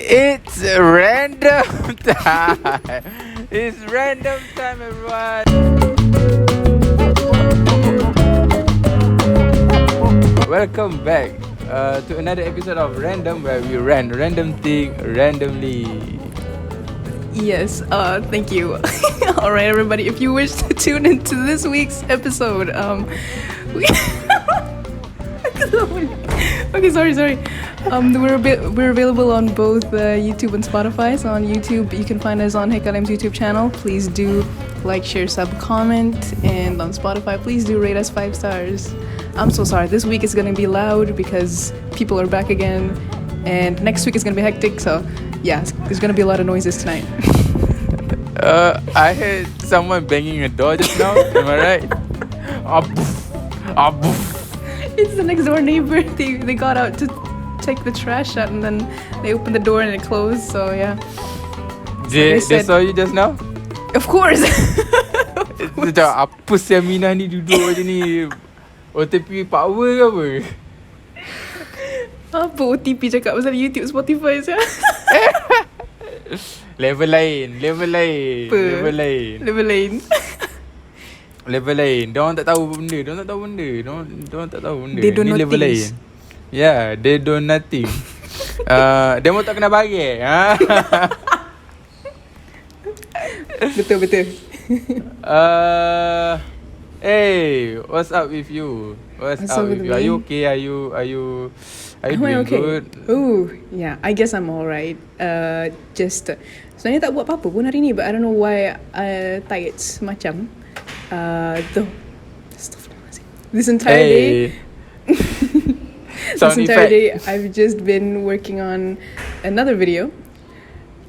It's random time. It's random time, everyone. Welcome back to another episode of Random, where we random thing randomly. Yes, thank you. All right, everybody, if you wish to tune into this week's episode, we okay, sorry. We're available on both YouTube and Spotify. So on YouTube, you can find us on Hekalem's YouTube channel. Please do like, share, sub, comment, and on Spotify, please do rate us 5 stars. I'm so sorry. This week is gonna be loud because people are back again, and next week is gonna be hectic. So yeah, there's gonna be a lot of noises tonight. I heard someone banging a door just now. Am I right? Boof. It's the next door neighbor. They got out to take the trash out, and then they opened the door and it closed. So yeah. They saw you just now? Of course. Macam apa si Aminah ni duduk macam ni? OTP power ke apa? Apa OTP cakap pasal YouTube, Spotify saya? Level lain. Diorang tak tahu benda. Diorang tak tahu benda. They don't ni know level things. lain. Yeah, they don't nothing. Demo tak kena bagi. Betul. Hey, what's up with you? What's up with you? Are you okay? Are you doing okay? good? Oh, yeah. I guess I'm alright. Just sebenarnya tak buat apa-apa pun hari ni, but I don't know why tired semacam. This entire day. This entire day, I've just been working on another video.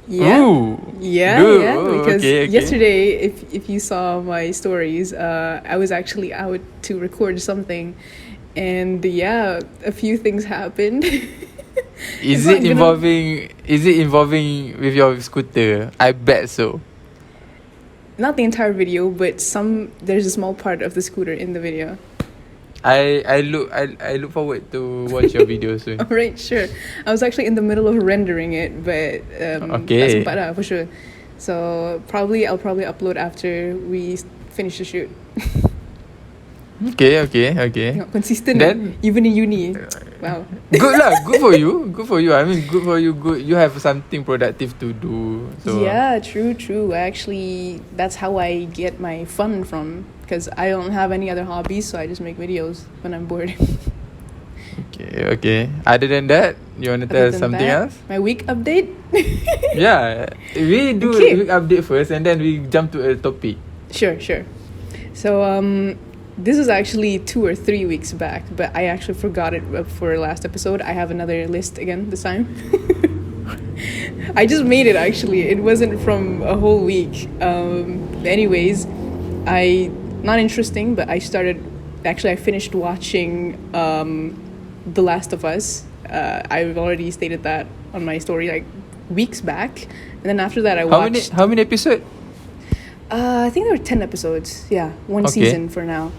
Yeah. Ooh, yeah. Because okay. yesterday, if you saw my stories, I was actually out to record something, and yeah, a few things happened. Is it involving with your scooter? I bet so. Not the entire video, but there's a small part of the scooter in the video. I look forward to watch your video soon. Alright, sure. I was actually in the middle of rendering it, but okay, tak sempat lah, for sure. So I'll probably upload after we finish the shoot. Okay. Not consistent then, even in uni. Wow. Good lah. Good for you. I mean, good for you. Good. You have something productive to do. So yeah, true. Actually, that's how I get my fun from. Because I don't have any other hobbies, so I just make videos when I'm bored. Okay. Other than that, you want to tell something else? My week update? Yeah. We do a week update first, and then we jump to a topic. Sure. So, this was actually 2 or 3 weeks back, but I actually forgot it for last episode. I have another list again this time. I just made it, actually. It wasn't from a whole week. Anyways, not interesting, but I finished watching The Last of Us. I've already stated that on my story like weeks back, and then after that I watched. How many episodes? I think there were 10 episodes. Yeah, one season for now.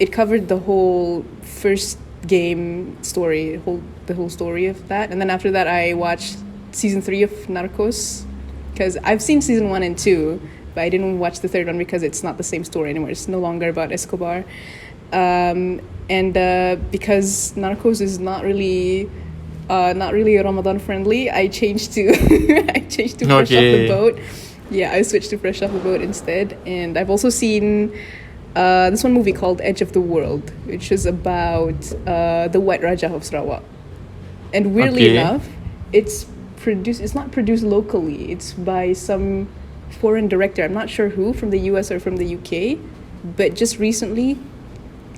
It covered the whole first game story, the whole story of that, and then after that I watched season 3 of Narcos, because I've seen season 1 and 2, but I didn't watch the third one because it's not the same story anymore. It's no longer about Escobar, and because Narcos is not really Ramadan friendly, I changed to Fresh Off the Boat. Yeah, I switched to Fresh Off the Boat instead. And I've also seen this one movie called Edge of the World, which is about the White Raja of Sarawak. And weirdly enough, it's not produced locally. It's by some foreign director. I'm not sure who, from the US or from the UK. But just recently,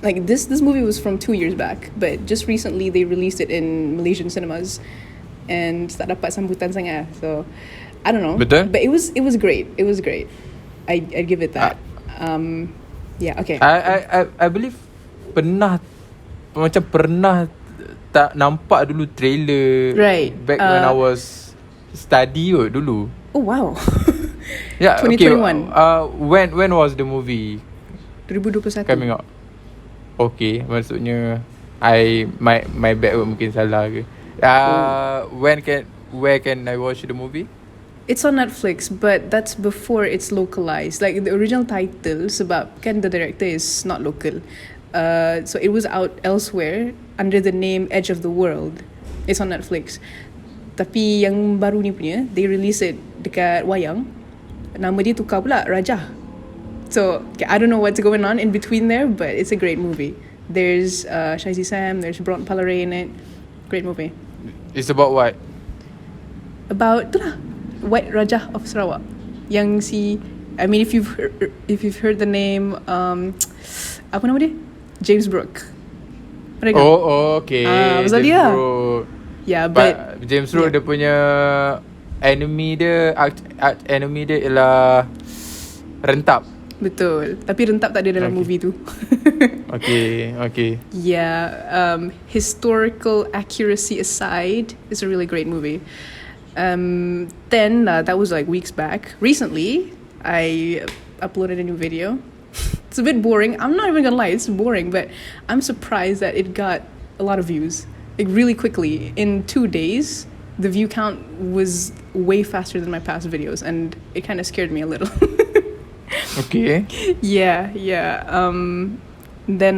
like this movie was from 2 years back, but just recently they released it in Malaysian cinemas, and tak dapat sambutan sangat. So I don't know. Betul? But it was great. I'd give it that. Yeah, okay. I believe pernah tak nampak dulu trailer. Right. Back when I was study dulu. Oh wow. Yeah, 2021. Okay. When was the movie 2021 coming out? Okay, maksudnya my bad mungkin salah ke. Where can I watch the movie? It's on Netflix, but that's before it's localized. Like the original title, sebab kan the director is not local. So it was out elsewhere under the name Edge of the World. It's on Netflix. Tapi yang baru ni punya, they release it dekat wayang. Nama dia tukar pula, Rajah. So okay, I don't know what's going on in between there, but it's a great movie. There's Shaisi Sam, there's Bron Palare in it. Great movie. It's about what? About tu lah, White Rajah of Sarawak. Yang I mean, if you've heard the name, apa nama dia? James Brooke. Okay. Pasal James dia. Brooke. Yeah, but James Brooke dia punya enemy dia, art enemy dia ialah Rentap. betul. Tapi Rentap tak ada dalam movie tu. Okay. Yeah, historical accuracy aside, it's a really great movie. Then that was like weeks back. Recently, I uploaded a new video. It's a bit boring. I'm not even gonna lie, it's boring, but I'm surprised that it got a lot of views. Like really quickly. In 2 days, the view count was way faster than my past videos, and it kind of scared me a little. Okay. Yeah. Then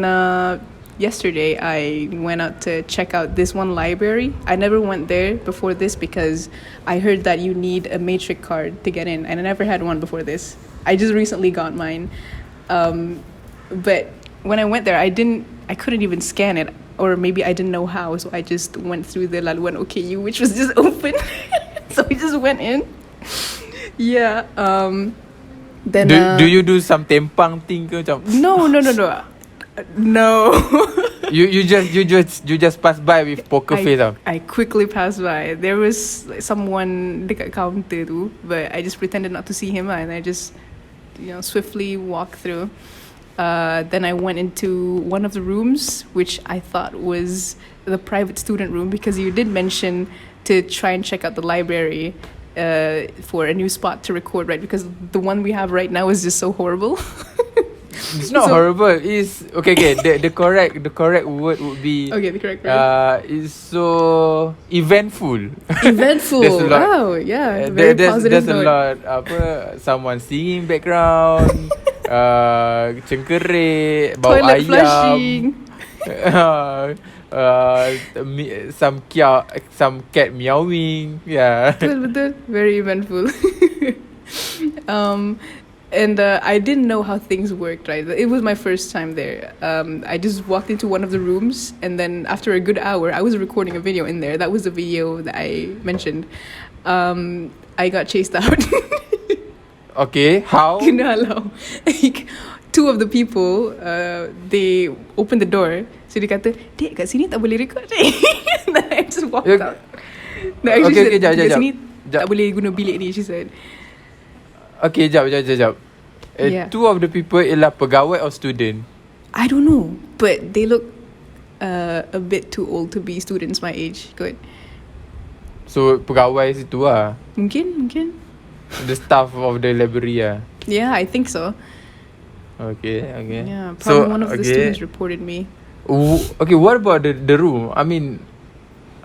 yesterday I went out to check out this one library. I never went there before this because I heard that you need a matric card to get in, and I never had one before this. I just recently got mine. But when I went there, I couldn't even scan it, or maybe I didn't know how, so I just went through the Laluan OKU, which was just open. So we just went in. Yeah. Then do you do some tempang thing ke macam? No. No. you just pass by with poker face lah. I quickly passed by. There was like, someone dekat counter tu, but I just pretended not to see him and I just swiftly walked through. Then I went into one of the rooms, which I thought was the private student room, because you did mention to try and check out the library for a new spot to record, right? Because the one we have right now is just so horrible. It's not horrible. It's okay. The correct word would be okay. The correct word. It's so eventful. Eventful. There's a lot. Wow. Yeah. Very positive. There's a lot. Someone singing background. Cengkerik, bau toilet ayam. Flushing. Some cat meowing. Yeah. Betul. Very eventful. And I didn't know how things worked, right? It was my first time there. I just walked into one of the rooms, and then after a good hour, I was recording a video in there. That was the video that I mentioned. I got chased out. Okay, how? Kenalau. Like, two of the people, they opened the door. So dia kata, "Dek, kat sini tak boleh record." And then I just walked out. No, actually, kat sini tak boleh guna bilik ni, she said. Okay, jap. Yeah. Two of the people ialah pegawai or student? I don't know, but they look a bit too old to be students my age. Good. So pegawai situ lah. Mungkin. The staff of the library lah. Yeah, I think so. Okay. Yeah, probably one of the students reported me. Okay, what about the room? I mean,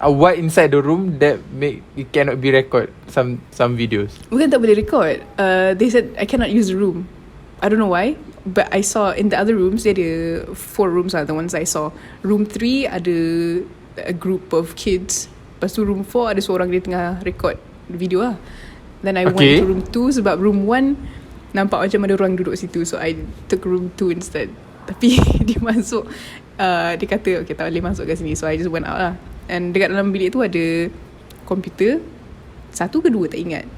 what inside the room that make it cannot be record some videos? Bukan tak boleh record. They said I cannot use the room. I don't know why, but I saw in the other rooms, there are 4 rooms are the ones I saw. Room 3 ada a group of kids. Lepas tu room 4 ada seorang dia tengah record video lah. Then I went to room 2 sebab room 1 nampak macam ada orang duduk situ, so I took room 2 instead. Tapi dia masuk, dia kata okay tak boleh masuk kat sini, so I just went out lah. And dekat dalam bilik tu ada komputer, 1 ke 2 tak ingat.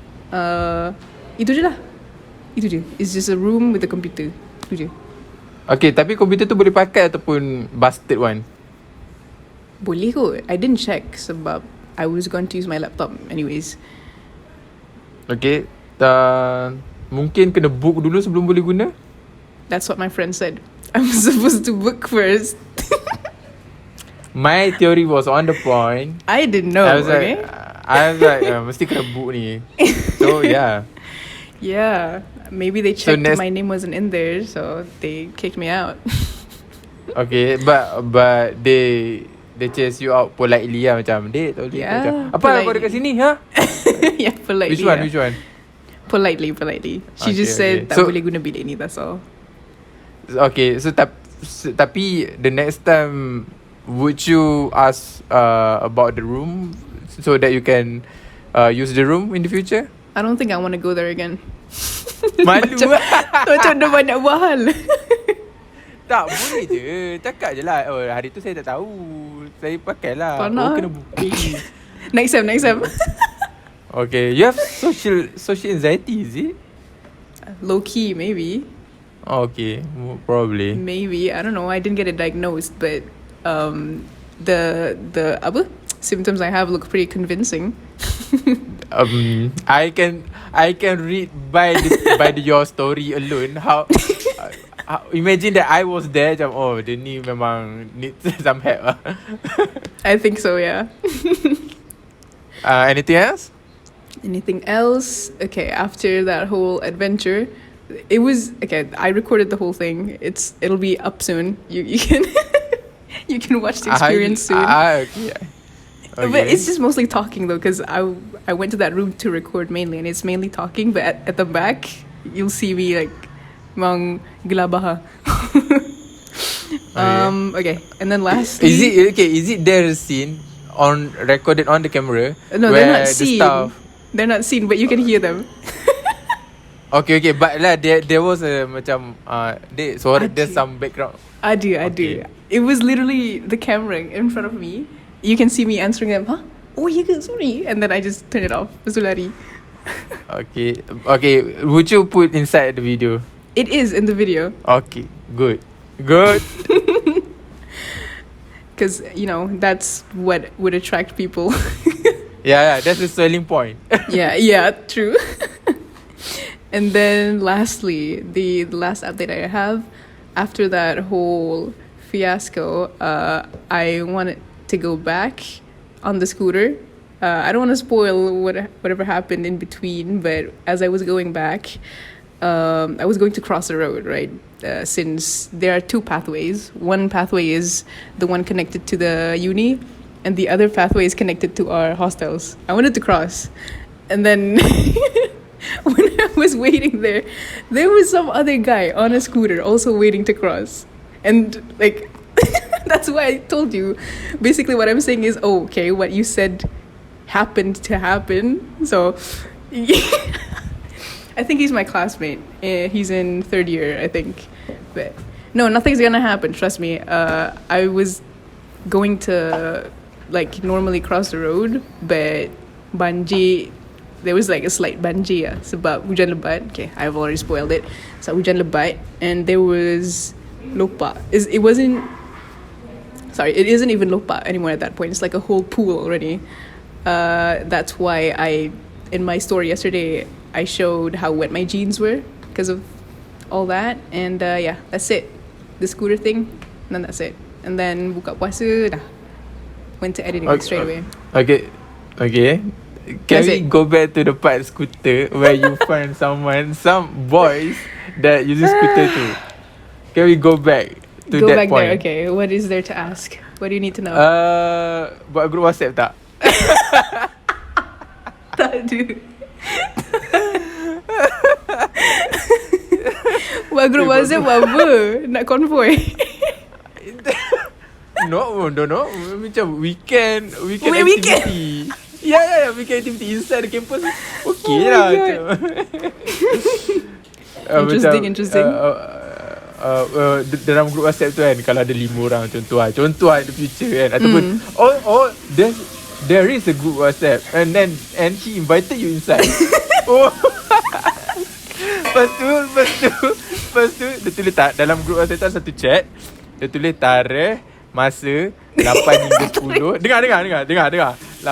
Itu je lah. Itu je. It's just a room with a computer. Itu je. Okay, tapi komputer tu boleh pakai ataupun busted one? Boleh kot. I didn't check sebab I was going to use my laptop anyways. Okay. Mungkin kena book dulu sebelum boleh guna? That's what my friend said. I'm supposed to book first. My theory was on the point. I didn't know. I was like, mesti kena book ni. So yeah. Yeah. Maybe they checked my name wasn't in there, so they kicked me out. Okay, but they they chase you out politely lah, macam dek tak boleh. Yeah, Macam, apa politely. kau dekat sini ha? Yeah, politely. Which one? yeah. Which one? Politely. She just said tak So, boleh guna bilik ni, that's all. okay, so tapi the next time would you ask about the room so that you can use the room in the future? I don't think I want to go there again. Malu. Macam dah banyak buat hal. Tak boleh je. Cakap je lah. Oh, hari tu saya tak tahu. Saya pakai lah. Pernah. Oh, kena booking. Next time. Okay, you have social anxiety, is it? Low key, maybe. Oh, okay, probably. Maybe, I don't know. I didn't get it diagnosed, but the apa symptoms I have look pretty convincing. I can read by your story alone how imagine that I was there macam oh dia ni memang need some help. I think so, yeah. Anything else? Anything else? Okay, after that whole adventure, it was okay. I recorded the whole thing. It'll be up soon. You can you can watch the experience soon. Okay. But it's just mostly talking though, because I went to that room to record mainly, and it's mainly talking. But at the back, you'll see me like mang gelabaha. Okay, and then lastly, is it there a scene recorded on the camera? No, where they're not the seen. staff, They're not seen, but you can hear them. Okay, but lah there was a macam there's some background. I do. It was literally the camera in front of me. You can see me answering them. Huh? Oh, you can sorry. And then I just turn it off. Zulari. Okay. Would you put inside the video? It is in the video. Okay, good. Because, that's what would attract people. Yeah, that's the selling point. yeah, true. And then lastly, the last update I have, after that whole fiasco, I wanted to go back on the scooter. I don't want to spoil whatever happened in between, but as I was going back, I was going to cross the road, right? Since there are two pathways. One pathway is the one connected to the uni, and the other pathway is connected to our hostels. I wanted to cross, and then when I was waiting there was some other guy on a scooter also waiting to cross, and like that's why I told you. Basically, what I'm saying is, okay, what you said happened to happen. So, I think he's my classmate. He's in third year, I think. But no, nothing's gonna happen. Trust me. I was going to normally cross the road, but banji. There was a slight banji sebab hujan lebat. Okay, I've already spoiled it. So hujan lebat, and there was lopa. It isn't even lopa anymore at that point. It's like a whole pool already. That's why in my story yesterday, I showed how wet my jeans were because of all that. And yeah, that's it. The scooter thing, and then that's it. And then buka puasa, dah. Went to editing straight away. Okay. Can we go back to the part scooter where you find some boys that uses scooter too? Can we go back to Go that back point? there. Okay, what is there to ask? What do you need to know? Buat group WhatsApp tak? Tak ada. Buat group WhatsApp buat apa? Nak convoy? No. Macam weekend Wait, activity. Yeah, weekend activity inside the campus. Okay lah. Interesting. Dalam group WhatsApp tu kan, kalau ada 5 orang contoh in the future kan, ataupun there is a group WhatsApp and he invited you inside. Lepas tu dia tulis tak dalam group WhatsApp tu satu chat, dia tulis tarikh masa 8 hingga 10. Dengar 8 hingga 10,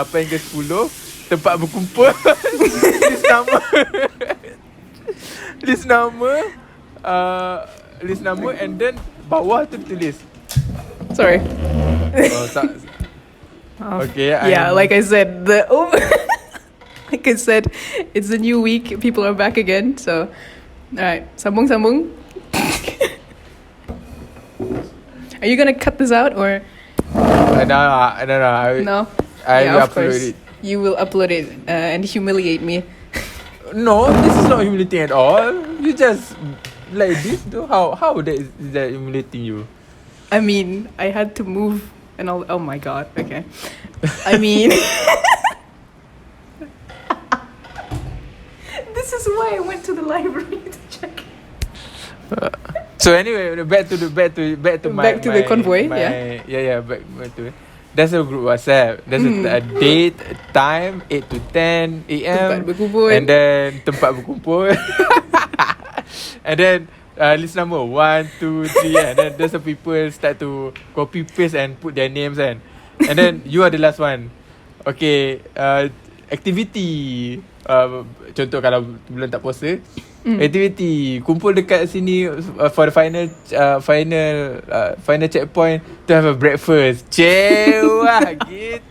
tempat berkumpul. list nama and then bawah tu tulis. Sorry. Okay. Yeah, like I said, like I said, it's a new week. People are back again. So, alright, sambung. Are you gonna cut this out or? No. I Yeah, will of upload course. it. You will upload it and humiliate me. No, this is not humiliating at all. You just like this though. How is that humiliating you? I mean, I had to move and all. Oh my god. Okay. I mean, this is why I went to the library to check. So anyway, back to Back to the convoy, yeah, back to it. There's a group WhatsApp. There's a date, a time, 8 to 10 Tempat a.m. berkumpul. And then tempat berkumpul. And then list number 1, 2, 3. And then there's the people start to copy paste and put their names and then you are the last one. Okay, activity. Contoh kalau bulan tak puasa, activity kumpul dekat sini for the final checkpoint to have a breakfast. Cewa gitu.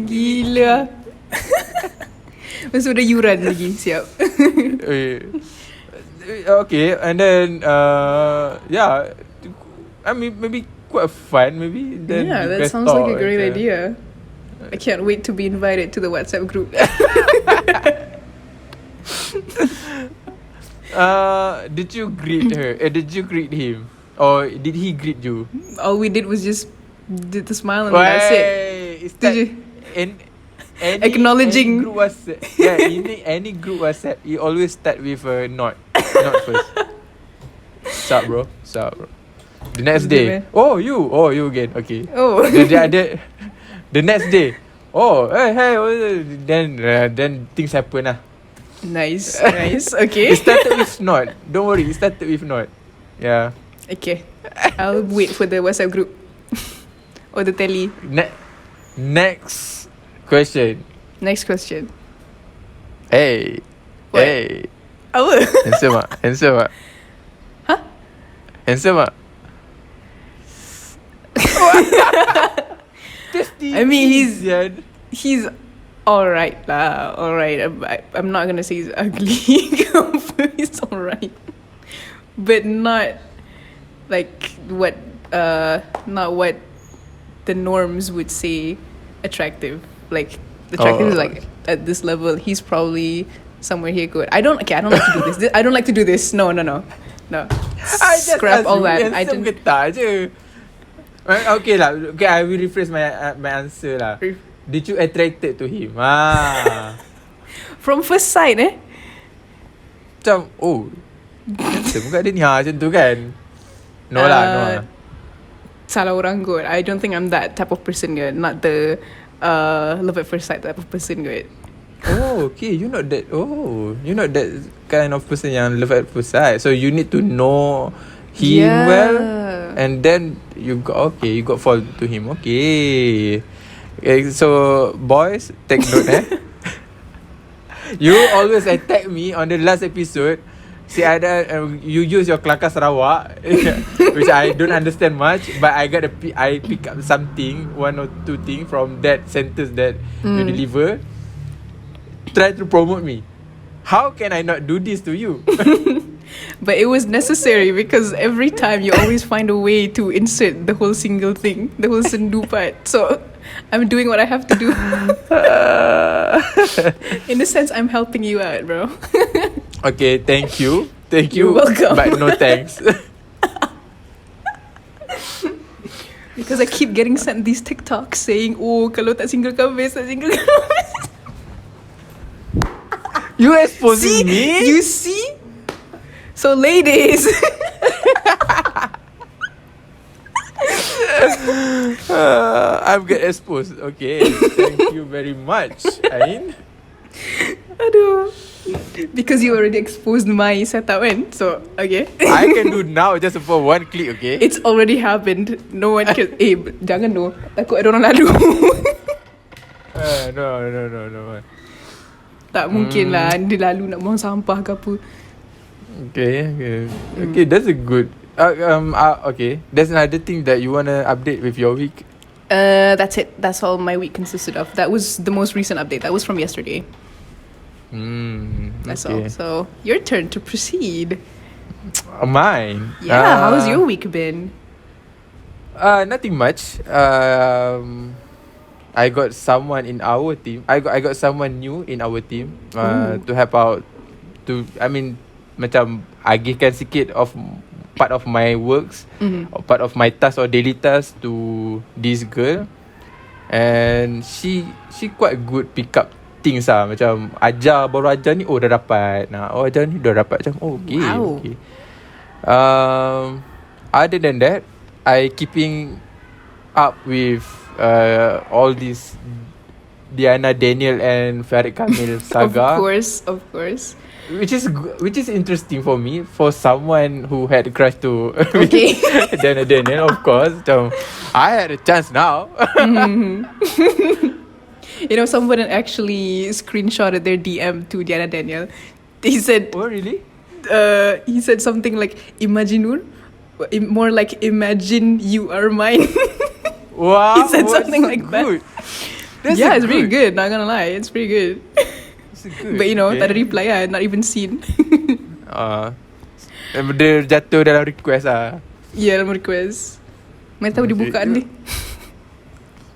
Gila. Masuk ada yuran lagi. Siap. Okay, and then yeah, I mean maybe quite fun. Maybe then Yeah, that sounds like a great idea. I can't wait to be invited to the WhatsApp group. Did you greet her? Did you greet him? Or did he greet you? All we did was just did the smile and that's it. Did you? Acknowledging. Any group WhatsApp, any group WhatsApp, you always start with a nod first. Sup bro? The next day, you again. Okay. Oh. The next day, hey, then things happen lah. Nice. Okay. It started with nod. Don't worry, it started with nod. Yeah. Okay. I'll wait for the WhatsApp group or the tele. Next question. Hey. What? Hey. Apa? Handsome ah. Huh? Handsome ah. I mean, he's alright lah. Alright. I'm not gonna say he's ugly. He's alright, but not like not what the norms would say attractive. Like attractive is like at this level. He's probably somewhere here good. I don't like to do this. I don't like to do this. No. I just Scrap all that. I handsome didn't. ke tak je. Okay lah. Okay, I will rephrase my answer lah. Did you attracted to him? From first sight, Macam handsome kat dia ni macam tu kan. No lah. Salah orang kot. I don't think I'm that type of person kot. Not the love at first sight type of person kot. Okay. You're not that kind of person yang love at first sight. So you need to know him well, and then you got fall to him. Okay, so boys, take note. You always attack me on the last episode. See, you use your Kelakar Sarawak, which I don't understand much, but I pick up something, 1 or 2 things from that sentence that you deliver. Try to promote me. How can I not do this to you? But it was necessary because every time you always find a way to insert the whole single thing, the whole sendu part. So I'm doing what I have to do. In a sense, I'm helping you out, bro. Okay, thank you. You're welcome. But no thanks. Because I keep getting sent these TikToks saying, kalau tak single kahwin, tak single kahwin. You exposing me? You see? So ladies. I'm get exposed. Okay, thank you very much, Ain. Aduh. Because you already exposed my setup kan. So okay. I can do now just for 1 click. Okay. It's already happened. No one can. Jangan no. Takut ada orang lalu. No. Tak mungkin lah. Dia lalu nak buang sampah ke apa. Okay, that's a good. Okay, there's another thing that you wanna update with your week. That's it. That's all my week consisted of. That was the most recent update. That was from yesterday. That's all. So your turn to proceed. Mine. Yeah. How's your week been? Nothing much. I got someone in our team. I got someone new in our team. Ooh. To help out. Macam agihkan sikit of part of my works, or part of my task or daily task to this girl, and she quite good pick up things lah. Macam baru ajar ni, oh dah dapat. Ajar ni dah dapat. Macam okay, Wow. okay. Other than that, I keeping up with all this Diana, Daniel and Farid Kamil saga. Of course. Which is interesting for me, for someone who had a crush to Okay. Daniel, of course. So I had a chance now. You know, someone actually screenshotted their DM to Diana Danielle. He said, Oh really? he said something like, "Imagine, more like imagine you are mine." Wow, He said something like that. good. That's Yeah, it's good. pretty good. Not gonna lie, it's pretty good. That's good. But you know, Okay. tak ada reply lah, not even seen. Dia jatuh dalam request lah. Yeah, dalam request. Mana tahu dia buka ni.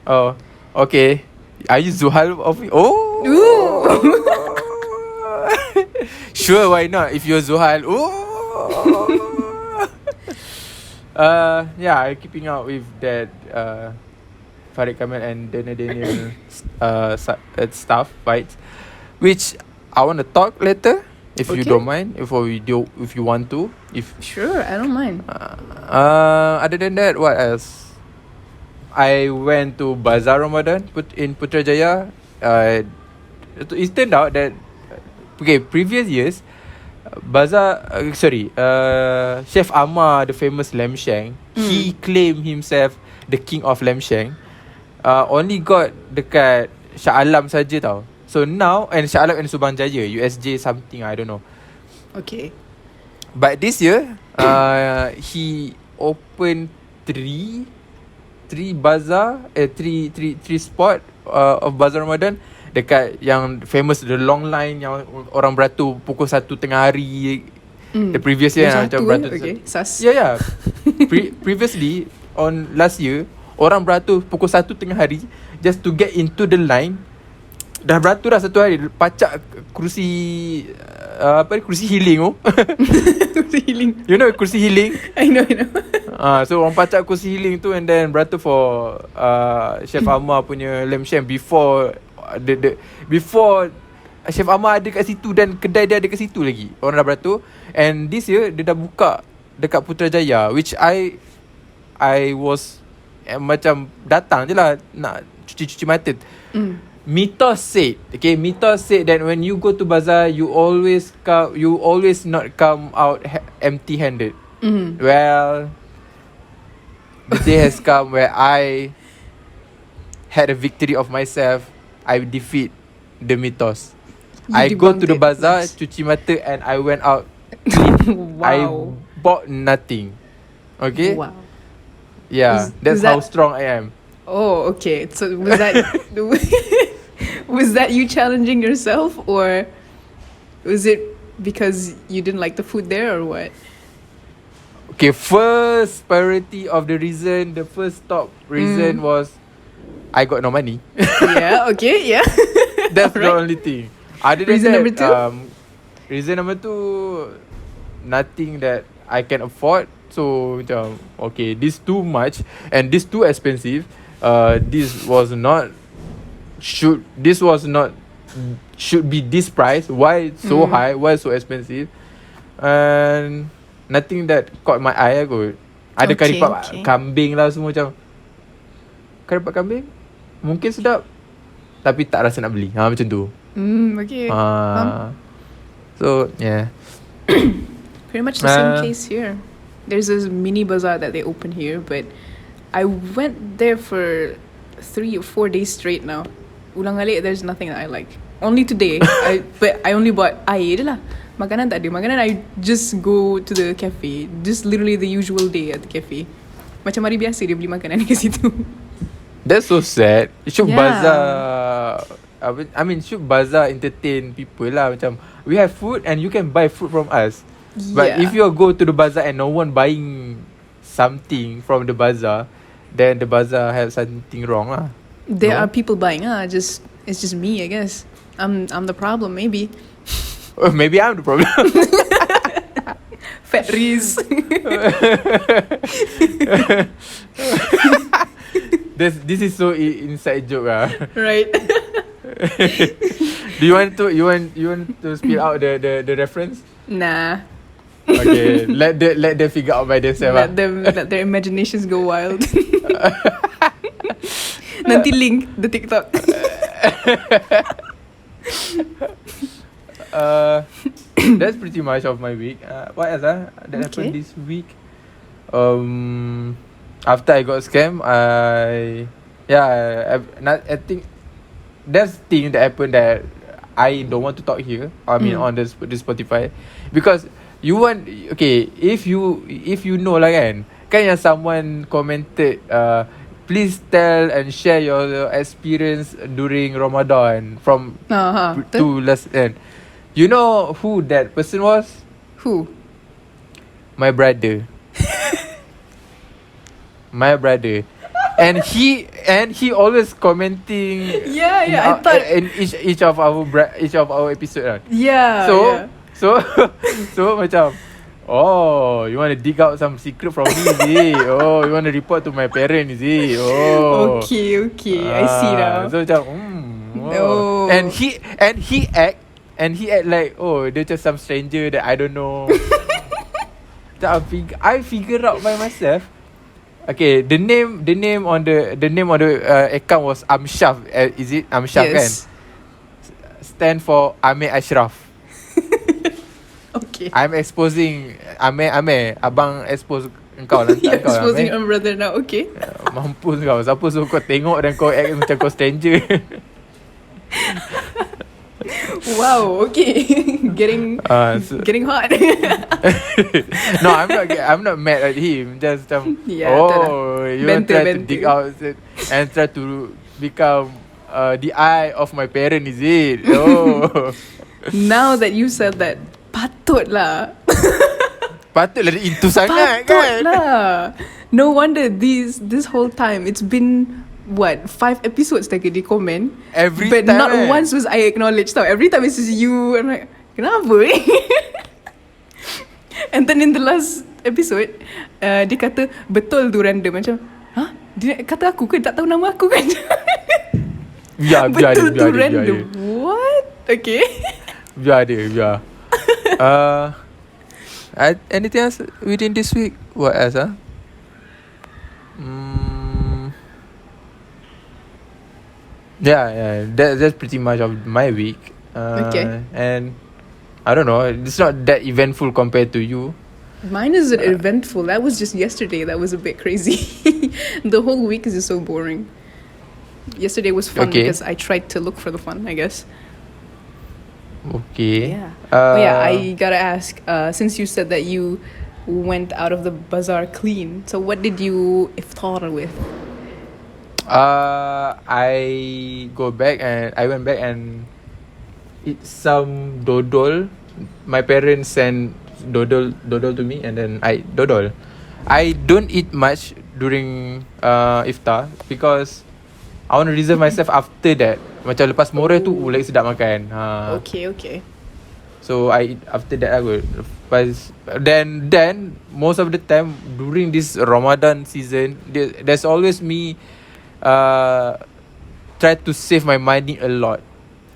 Oh, okay. Are you Zuhal of me? Oh. Ooh. Sure, why not? If you're Zuhal, yeah, I'm keeping up with that Farid Kamil and Daniel stuff fights, which I want to talk later, if you Okay. don't mind, if you want to, if Sure, I don't mind. other than that, what else? I went to Bazaar Ramadan in Putrajaya. It turned out that previous years, Chef Amar, the famous lamb shank, he claimed himself the king of lamb shank. Only got dekat Shah Alam saja tau. So now, and Shah Alam and Subang Jaya, USJ something, I don't know. Okay. But this year, he opened three bazaar, three spot of Bazaar Ramadan dekat yang famous, the long line yang orang beratur pukul 1 tengah hari. The previous year macam beratur. Okay, sas. Yeah. Previously on last year, orang beratur pukul 1 tengah hari just to get into the line. Dah beratur dah 1 hari, pacak kerusi kerusi healing tu. Healing. You know kerusi healing? I know. So orang pacak kursi healing tu, and then beratur for Chef Amar punya lamb shank before before Chef Amar ada kat situ dan kedai dia ada kat situ lagi. Orang dah beratur, and this year dia dah buka dekat Putrajaya, which I was macam datang je lah nak cuci mata. Mitos said that when you go to bazaar, you always not come out empty handed. Well, the day has come where I had a victory of myself. I defeat the mythos. I go to the bazaar, cuci mata, and I went out clean. Wow. I bought nothing. Okay? Wow. Yeah, that's was how that- strong I am. Oh, okay. So was that was that you challenging yourself, or was it because you didn't like the food there, or what? Okay, first priority of the first top reason was I got no money. Yeah. Okay. Yeah. That's the Alright. only thing. Other than Reason that, number two? reason number two, nothing that I can afford. So macam, okay, this too much and this too expensive. This was not should be this price. Why so high? Why so expensive? And nothing that caught my eye kot. Ada Okay, kari pak okay. kambing lah semua macam. Kari pak kambing mungkin sedap, tapi tak rasa nak beli. Macam tu. Okay. So yeah. Pretty much the same case here. There's this mini bazaar that they open here, but I went there for 3 or 4 days straight now. Ulang alik, there's nothing that I like. Only today, but I only bought air je lah. Makanan tak ada. Makanan I just go to the cafe. Just literally the usual day at the cafe. Macam hari biasa dia beli makanan kat situ. That's so sad. Should Yeah. bazaar should bazaar entertain people lah. Macam we have food and you can buy food from us. But Yeah. if you go to the bazaar and no one buying something from the bazaar, then the bazaar have something wrong lah. There No? are people buying. It's just me, I guess. I'm the problem, maybe. Maybe I'm the problem. Fat Riz. This is so inside joke Right. Do you want to spell out the reference? Nah. Okay, let them figure out by themselves. Let their imaginations go wild. Nanti link the TikTok. That's pretty much of my week. What else that happened this week? After I got scammed, I think that's the thing that happened that I don't want to talk here. I mean on the Spotify, because you want, okay, if you know lah kan yang someone commented please tell and share your experience during Ramadan from to last end. You know who that person was? Who? My brother. My brother. And he always commenting. Yeah, I thought in each of our episode kan. Yeah. So macam, oh, you want to dig out some secret from me, is it? Oh, you want to report to my parents, is it? Oh. Okay. I see now. So macam, Oh. And he act like, oh, they're just some stranger that I don't know. I figure out by myself. Okay, the name on the account was Amshaf. Is it Amshaf? Yes. Kan? Stand for Amir Ashraf. Okay. I'm exposing Amir, abang expose engkau lah. You're exposing your brother now. Okay. Mampus kau. Siapa suruh kau tengok dan kau act macam kau stranger. Wow. Okay. Getting hot. No, I'm not mad at him. Just Yeah, you want to try to dig out and try to become the eye of my parent, is it? Oh. Now that you said that, patutlah. Patutlah dia into sangat kan. Patutlah. No wonder this whole time it's been what 5 episodes lagi di komen. But Time, not once was I acknowledged. Tau. Every time it's just you. I'm like, kenapa? And then in the last episode, dia kata betul tu random macam, huh? Dia kata aku ke tak tahu nama aku kan? Biar betul tu dia. random. What? Okay. Biar dia. Anything else within this week? What else? Yeah. That's pretty much of my week. Okay. And I don't know. It's not that eventful compared to you. Mine isn't eventful. That was just yesterday. That was a bit crazy. The whole week is just so boring. Yesterday was fun because I tried to look for the fun, I guess. Okay. Yeah. I gotta ask, since you said that you went out of the bazaar clean, so what did you iftar with? I went back and eat some dodol. My parents sent dodol to me, and then I dodol. I don't eat much during iftar because I want to reserve myself after that. Macam lepas Moreh tu lagi sedap makan. Okay. So I eat after that aku. Then most of the time during this Ramadan season, there's always me try to save my money a lot.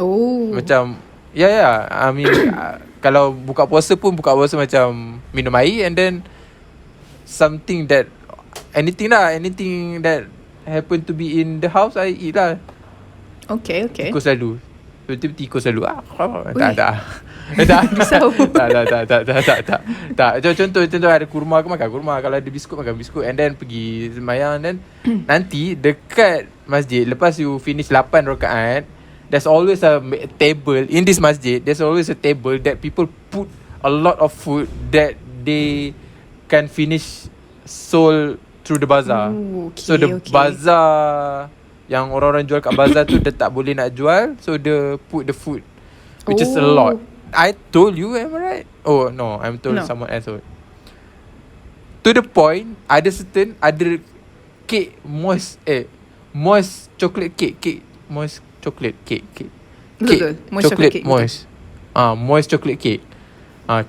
Oh. Macam I mean kalau buka puasa macam minum air, and then anything that happen to be in the house I eat lah. Okay. Tikus selalu. Tikus selalu. Tak. Contoh ada kurma ke makan kurma. Kalau ada biskut makan biskut. And then pergi sembahyang. Then nanti dekat masjid, lepas you finish 8 rakaat, there's always a table in this masjid. There's always a table that people put a lot of food that they can finish sold through the bazaar. Ooh, okay, So the bazaar yang orang-orang jual kat bazaar tu dia tak boleh nak jual, so dia put the food, which is a lot. I told you, am I right? Oh no, I'm told someone else. To the point, ada cake moist moist chocolate cake moist chocolate cake Betul. Moist chocolate cake, moist moist chocolate cake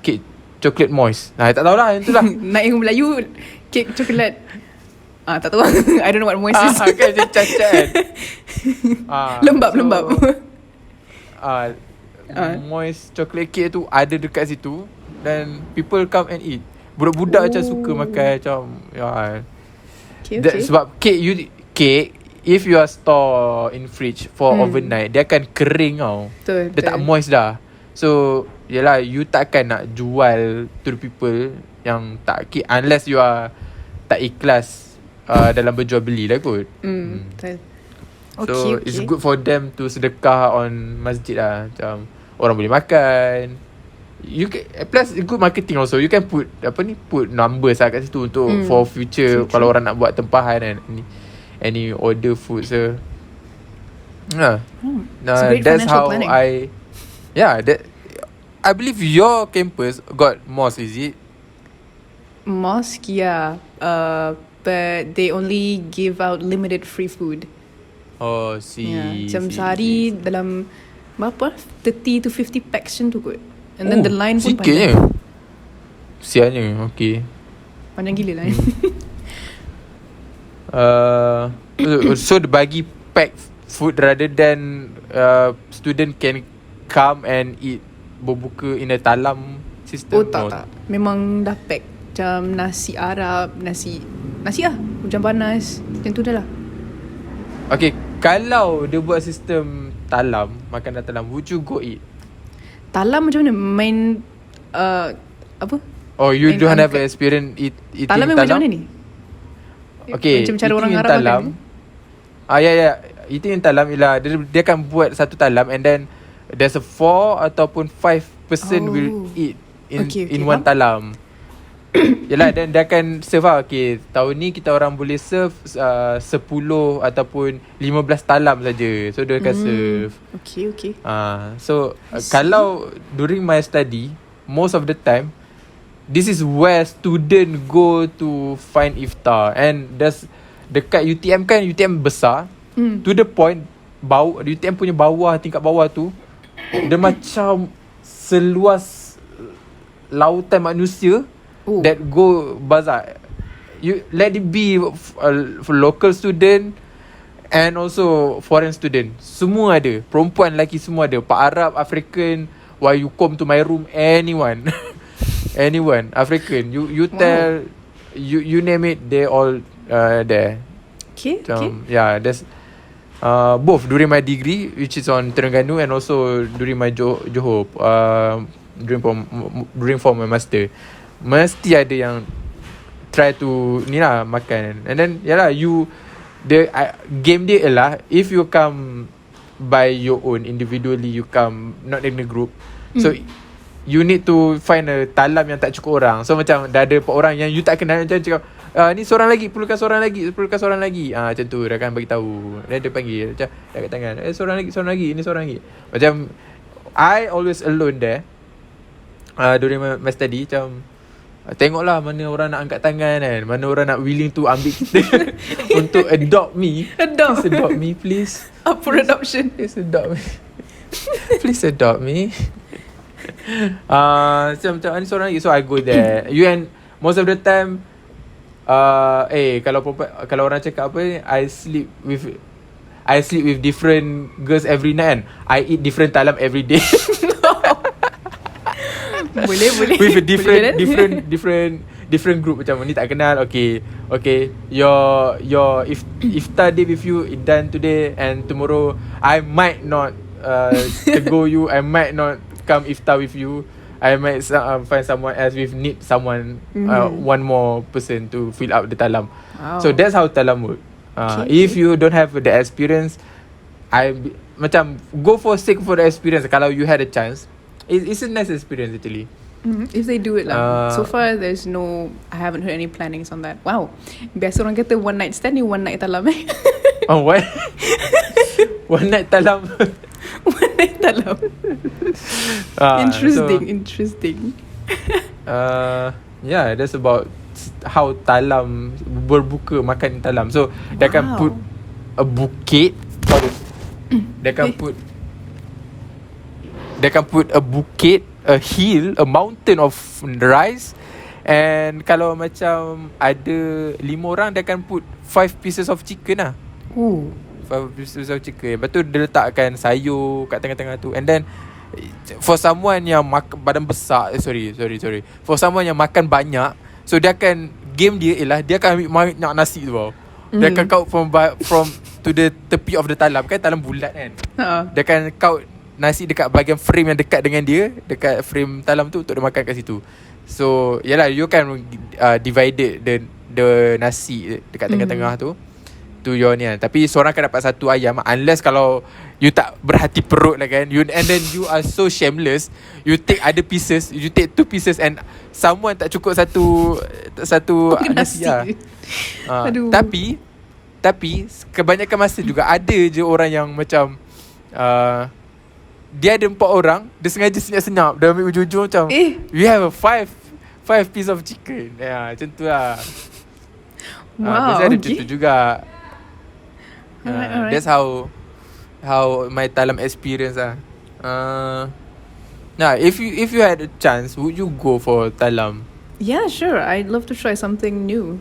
cake chocolate moist. Tak tahulah yang tu lah. Nak yang Melayu, cake coklat. Tak tahu. I don't know what moist is. Kan dia cacat. Lembab. Moist chocolate cake tu ada dekat situ, dan people come and eat. Budak-budak macam suka makan macam Okay. Sebab cake if you are store in fridge for overnight, dia akan kering tau. Betul. Dia tak moist dah. So yelah, you takkan nak jual to the people yang tak cake unless you are tak ikhlas dalam berjual beli lah kot. Betul. So it's good for them to sedekah on masjid lah. Macam orang boleh makan. You can, plus good marketing also. You can put put numbers lah kat situ untuk for future kalau orang nak buat tempahan kan, any order food. So that's how planning. I believe your campus got mosque, is it? Mosque, yeah. But they only give out limited free food. Oh, Macam sehari dalam berapa? 30 to 50 packs macam tu kot. And then the line pun panjang. Sianya, okay. Panjang gila line. So dia bagi pack food rather than student can come and eat berbuka in a talam system. Tak. Memang dah pack. Macam nasi Arab, nasi lah, hujan panas. Macam tu dah lah. Okay, kalau dia buat sistem talam, makanan talam, would you go eat? Talam macam mana? Main apa? Oh, you don't have experience eating talam? Talam macam mana ni? Okay, macam cara orang Arab talam, makan. Ya. Eating talam ialah dia akan buat satu talam, and then there's a 4 ataupun 5 person will eat in one talam. Yalah, dan dia akan serve lah. Okay, tahun ni kita orang boleh serve 10 ataupun 15 talam saja. So dia akan serve. Okay. So kalau during my study, most of the time this is where student go to find iftar. And there's dekat UTM kan, UTM besar, to the point UTM punya tingkat bawah tu dia macam seluas lautan manusia that go bazar. You let it be for local student and also foreign student. Semua ada. Perempuan, lelaki semua ada. Pak Arab, African. Why you come to my room? Anyone. Anyone. African. You tell, you name it, they all there. Okay. Yeah, that's both during my degree, which is on Terengganu, and also during my Johor, during for my master. Mesti ada yang try to ni lah makan. And then yalah, game dia ialah, if you come by your own individually, you come not in a group, so you need to find a talam yang tak cukup orang. So macam dah ada 4 orang yang you tak kenal, macam cakap ni seorang lagi, perlukan seorang lagi, macam tu dia akan bagi tahu. Dan dia panggil macam dah kat tangan, seorang lagi, ini seorang lagi. Macam I always alone there during my study. Macam tengoklah mana orang nak angkat tangan kan, mana orang nak willing to ambil kita untuk adopt me. Please adopt me, please. Up for adoption. Please adopt me. Please adopt me. Macam ni seorang lagi. So I go there. And most of the time kalau orang cakap apa ni, I sleep with different girls every night, and I eat different talam every day. Boleh. With a different group. Macam ni tak kenal. Okay, your iftar day with you is done today, and tomorrow I might not tegur you, I might not come iftar with you, I might find someone else with need someone, one more person to fill up the talam. So that's how talam work. If you don't have the experience, macam go for sake for the experience. Kalau you had a chance, it's a nice experience actually. If they do it lah. So far I haven't heard any plannings on that. Wow. Biasa orang kata one night stand ni one night talam Oh, what? One night talam. One night talam. Interesting. Yeah, that's about how talam berbuka makan talam. So dia akan put a bukit. Dia akan put a bukit, a hill, a mountain of rice. And kalau macam ada 5 orang, dia akan put 5 pieces of chicken lah. 5 pieces of chicken. Lepas tu dia letakkan sayur kat tengah-tengah tu. And then for someone yang makan badan besar, sorry. For someone yang makan banyak, so dia akan, game dia ialah dia akan ambil banyak nasi tu tau. Dia akan count from to the tepi of the talam. Kan talam bulat kan. Dia akan count nasi dekat bahagian frame yang dekat dengan dia, dekat frame talam tu, untuk dia makan kat situ. So yalah, you kan divided the nasi dekat tengah-tengah tu to your ni kan. Tapi seorang akan dapat satu ayam, unless kalau you tak berhati perut lah kan, and then you are so shameless, you take other pieces, you take 2 pieces, and someone tak cukup satu nasi lah. Tapi kebanyakan masa juga ada je orang yang macam dia ada 4 orang, dia sengaja senyap-senyap, dia ambil ujung-ujung macam we have a 5 piece of chicken. Ya, macam tu lah. Biasa ada macam tu juga. Alright. That's how my talam experience lah. Nah, if you had a chance, would you go for talam? Yeah, sure. I'd love to try something new.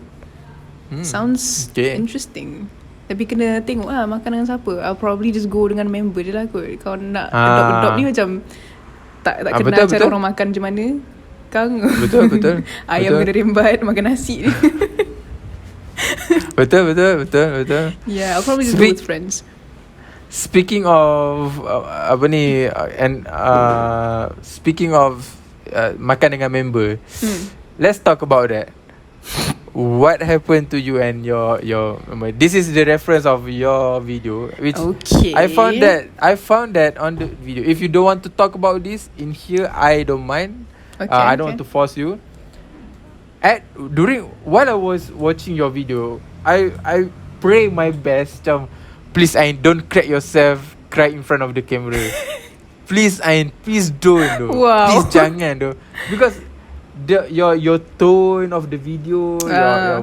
Sounds interesting. Tapi kena tengok lah makan dengan siapa. I'll probably just go dengan member je lah kot. Kalau nak adopt ni macam tak kenal betul, cara orang makan macam mana. Kang Betul. Ayam kena rembat makan nasi. Betul. Yeah, I'll probably just go with friends. Speaking of speaking of makan dengan member, let's talk about that. What happened to you and your member? This is the reference of your video, which I found that on the video. If you don't want to talk about this in here, I don't mind. I don't want to force you. While I was watching your video, I pray my best, please don't crack yourself, cry in front of the camera. Please don't though. Wow. Please jangan though. Because your tone of the video, your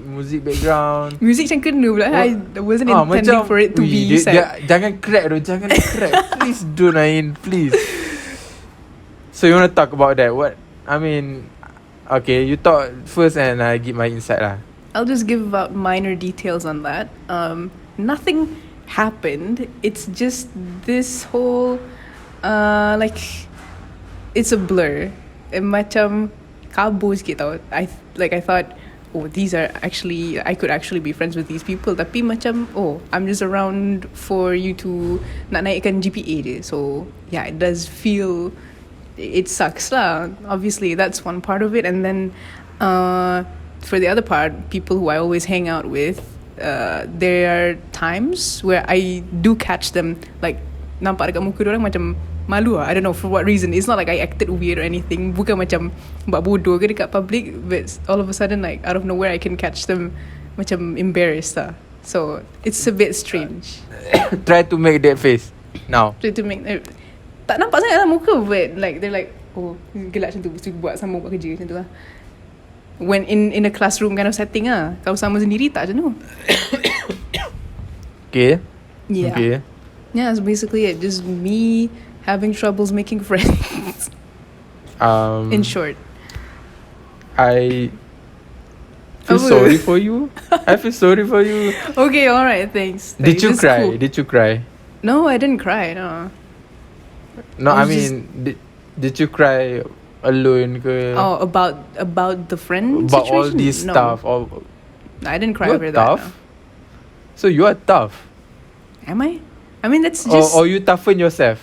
music background. Music macam kena pula. I wasn't intending for it to be sad. Jangan crack though, jangan crack. Please don't, please. So you want to talk about that? Okay, you talk first and I give my insight lah. I'll just give about minor details on that. Nothing happened. It's just this whole it's a blur. Macam kabur sikit tau. I thought, these are actually, I could actually be friends with these people. Tapi macam, I'm just around for you to nak naikkan GPA je. So yeah, it does feel, it sucks lah. Obviously, that's one part of it. And then for the other part, people who I always hang out with, there are times where I do catch them, like nampak dekat muka diorang macam malu lah. I don't know for what reason. It's not like I acted weird or anything. Bukan macam buat bodoh ke dekat public, but all of a sudden, like out of nowhere, I can catch them macam embarrassed lah. So it's a bit strange. Try to make that face now. Try to make tak nampak sangat lah muka, but like they're like, gelak macam tu, mesti buat sama buat kerja macam tu lah. When in a classroom kind of setting lah. Kalau sama sendiri tak macam tu. Okay. Yeah. Okay. Yeah, so basically it. Just me having troubles making friends. In short. I feel sorry for you. Okay, alright, thanks. Did you cry? Cool. Did you cry? No, I didn't cry, no. No, I mean, did you cry alone ke? Oh, about the friend about situation? All this stuff. No, I didn't cry over that. Tough? No. So you are tough. Am I? I mean, that's just... Or you toughen yourself?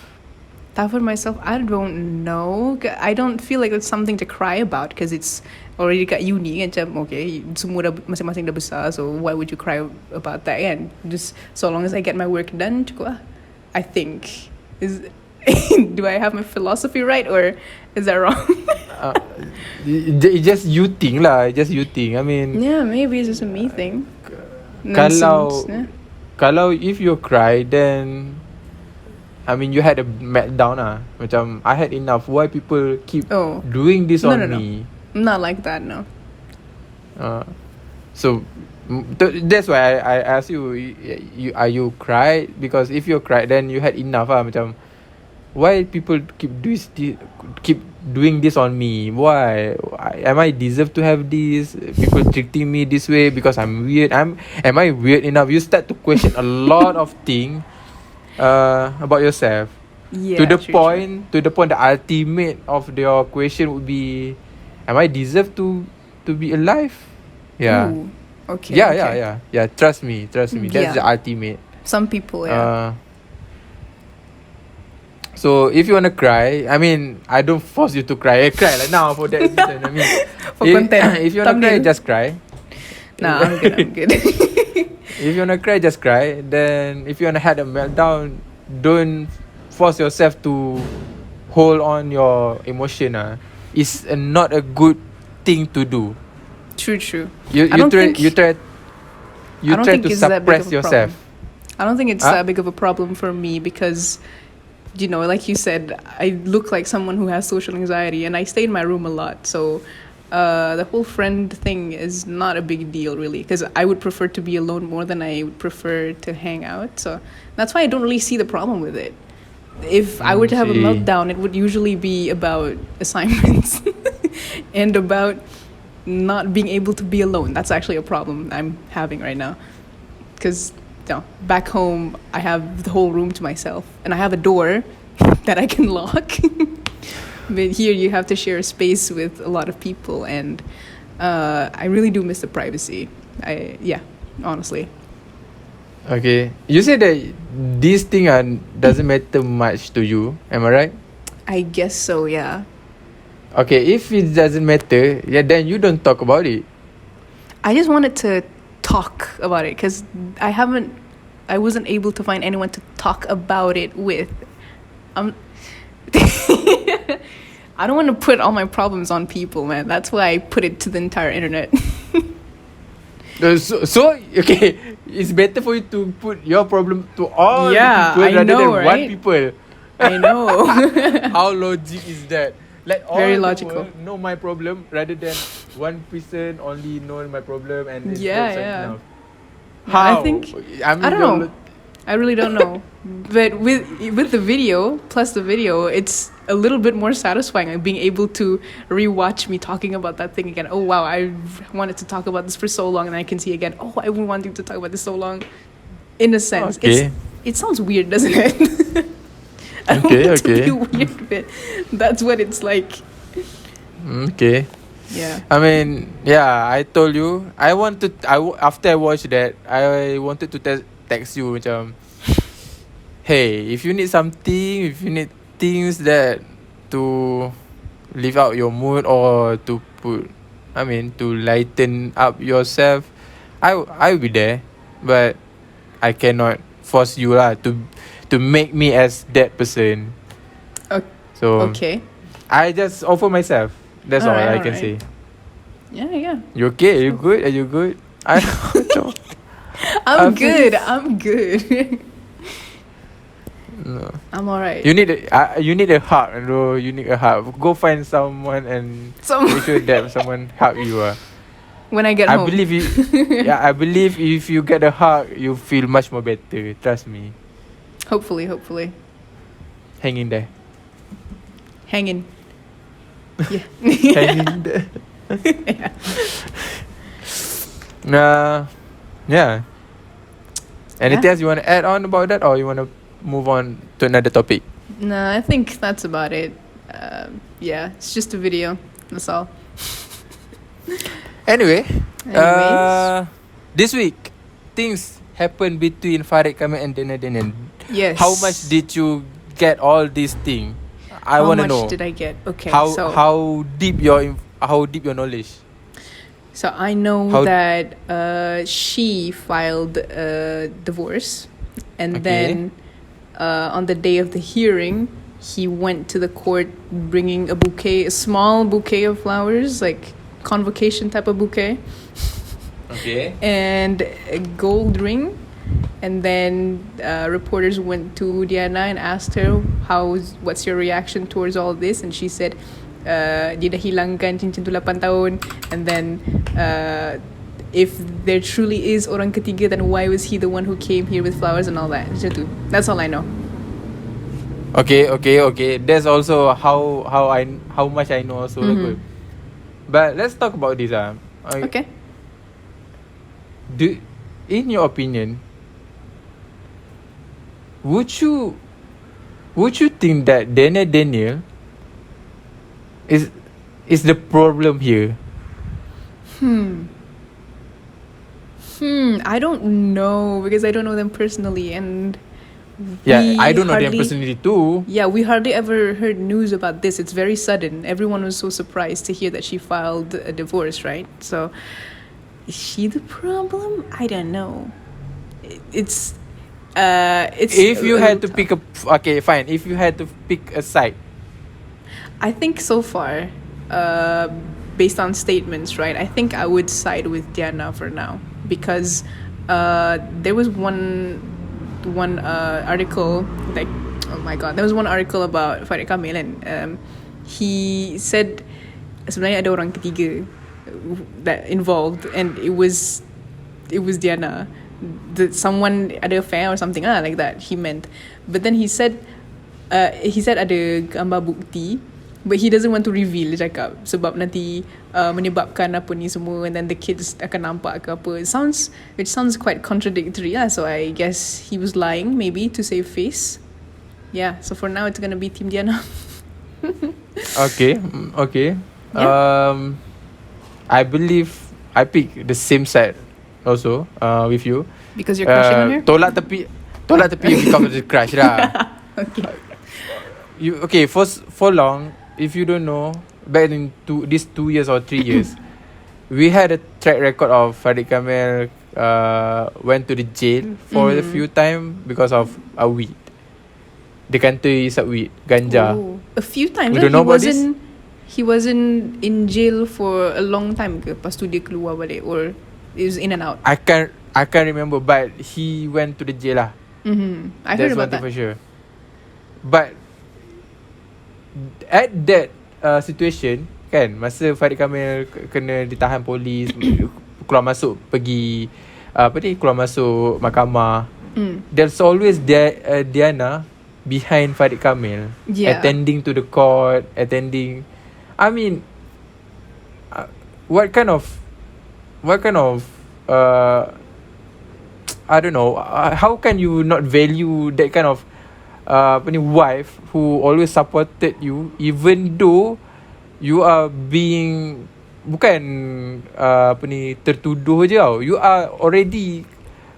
Toughen myself? I don't know. I don't feel like it's something to cry about because it's already kat uni. Macam, okay, semua dah masing-masing dah besar, so why would you cry about that kan? Just so long as I get my work done, cukup lah. I think. Do I have my philosophy right or is that wrong? Just you think lah. Just you think. I mean... Yeah, maybe it's just a me thing. Kalau if you cry, then I mean you had a meltdown lah. Macam I had enough. Why people keep doing this on me? I'm not like that, no. So that's why I ask you, are you cried? Because if you cried, then you had enough macam, why people keep doing this on me? Why? Am I deserve to have this? People treating me this way because I'm weird. Am I weird enough? You start to question a lot of things about yourself. Yeah, To the point the ultimate of your question would be, am I deserve to be alive? Yeah. Ooh, okay. Yeah. Trust me. That's Yeah. the ultimate. Some people, yeah. So if you wanna cry, I mean, I don't force you to cry. Cry like now for that reason. I mean, For content. if you wanna cry, Thumbnail. just cry. Nah, I'm good. If you wanna cry, just cry. Then if you wanna have a meltdown, don't force yourself to hold on your emotion. It's not a good thing to do. True. You try to it's that big suppress of a yourself. problem. I don't think it's that big of a problem for me because, like you said, I look like someone who has social anxiety and I stay in my room a lot. So the whole friend thing is not a big deal, really, because I would prefer to be alone more than I would prefer to hang out. So that's why I don't really see the problem with it. If I were to have a meltdown, it would usually be about assignments and about not being able to be alone. That's actually a problem I'm having right now. Because back home, I have the whole room to myself. And I have a door that I can lock. But here you have to share a space with a lot of people. And I really do miss the privacy. Honestly. Okay. You said that this thing doesn't matter much to you. Am I right? I guess so, yeah. Okay, if it doesn't matter, then you don't talk about it. I just wanted to talk about it because I wasn't able to find anyone to talk about it with. I don't want to put all my problems on people, man. That's why I put it to the entire internet. So okay, it's better for you to put your problem to all people I rather know, than right? one people. I know. How logic is that? Let all Very the logical. world know my problem rather than one person only know my problem and it's Yeah. enough. Yeah, How? I don't know. I really don't know. But with the video, plus the video, it's a little bit more satisfying, like being able to rewatch me talking about that thing again. Oh wow, I wanted to talk about this for so long, and I can see again. Oh, I've been wanting to talk about this so long. In a sense, Okay. it sounds weird, doesn't it? I don't Okay, want to okay. be weird, but that's what it's like. Okay. Yeah. I mean, yeah, I told you. After I watched that, I wanted to text you macam, hey, if you need something, if you need things that to lift out your mood or to to lighten up yourself, I'll be there. But I cannot force you to make me as that person. So Okay. I just offer myself. That's all I can Alright. say. Yeah. You okay? You good? Are you good? I'm good. No. I'm alright. You need a hug, bro. You need a hug. Go find someone and make sure that someone hug you. When I get I home. believe you. Yeah, I believe if you get a hug, you feel much more better. Trust me. Hopefully. Hang in there. Hanging. Yeah. Hang in there. Yeah. Anything else you want to add on about that, or you want to move on to another topic? No, I think that's about it. Yeah, it's just a video. That's all. Anyways, this week things happened between Farid Kamil and Danielle. Yes. How much did you get all these things? I want to know. How much did I get? Okay. How deep your knowledge? So I know that she filed a divorce, and then on the day of the hearing, he went to the court bringing a small bouquet of flowers, like convocation type of bouquet. Okay. And a gold ring. And then reporters went to Diana and asked her, what's your reaction towards all this? And she said, dia dah hilangkan cincin tu 8 tahun, and then if there truly is orang ketiga, then why was he the one who came here with flowers and all that? Macam tu. That's all I know. Okay. That's also how much I know also. But let's talk about this. Okay. In your opinion, would you think that Danielle is the problem here? I don't know, because I don't know them personally, and Yeah, I don't know them personally too. Yeah, we hardly ever heard news about this. It's very sudden. Everyone was so surprised to hear that she filed a divorce, right? So, is she the problem? I don't know. It's If you had to pick okay, fine. If you had to pick a side, I think so far, based on statements, right, I think I would side with Diana for now, because there was one article, like, oh my god, there was one article about Farid Kamil, and he said sebenarnya ada orang ketiga that involved, and it was Diana, that someone ada affair or something like that he meant. But then he said ada gambar bukti, but he doesn't want to reveal, dia cakap, sebab nanti menyebabkan apa ni semua, and then the kids akan nampak ke apa. Which sounds quite contradictory lah. So I guess he was lying, maybe, to save face. Yeah, so for now it's gonna be Team Diana. Okay. Yeah. I believe I pick the same side also with you, Because you're crushing on her? Tolak tepi because of the crush lah. Okay. For long, if you don't know, back in these 2 years or 3 years, we had a track record of Farid Kamil went to the jail for a few time because of a weed. Dia kantoi isap weed, ganja. Oh, a few times. You don't know about this? He wasn't in jail for a long time ke? Lepas tu dia keluar balik, or it was in and out? I can't remember, but he went to the jail lah. I heard about That's one thing that. for sure. But at that situation, kan, masa Farid Kamil kena ditahan polis, keluar masuk pergi keluar masuk mahkamah, there's always Diana behind Farid Kamil, attending to the court, I mean, what kind of I don't know, how can you not value that kind of wife who always supported you, even though you are being bukan tertuduh je tau, you are already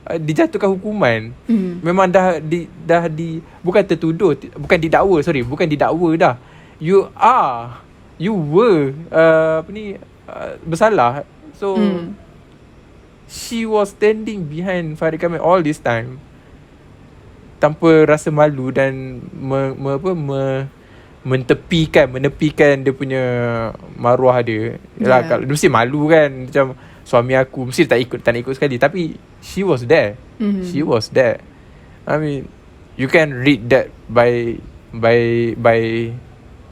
dijatuhkan hukuman. Memang dah bukan tertuduh, bukan didakwa dah. You were bersalah. So she was standing behind Farid Kamil all this time, tanpa rasa malu dan menepikan dia punya maruah dia. Yalah, kalau mesti malu kan, macam suami aku mesti tak nak ikut sekali, tapi she was there. She was there. I mean, you can read that by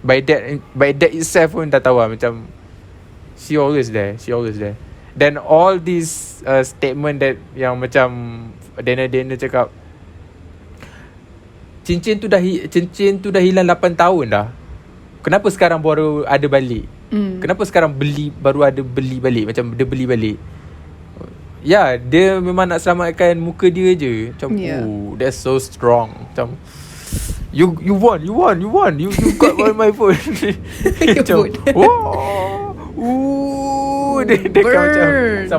that itself pun dah tahu lah, macam she always there. Then all these statement that yang macam Dana cakap, cincin tu dah hilang 8 tahun dah, kenapa sekarang baru ada balik? Kenapa sekarang baru ada beli balik? Macam dia beli balik. Ya, dia memang nak selamatkan muka dia je. Macam that's so strong. Macam you won. You got all my phone. Macam dia kan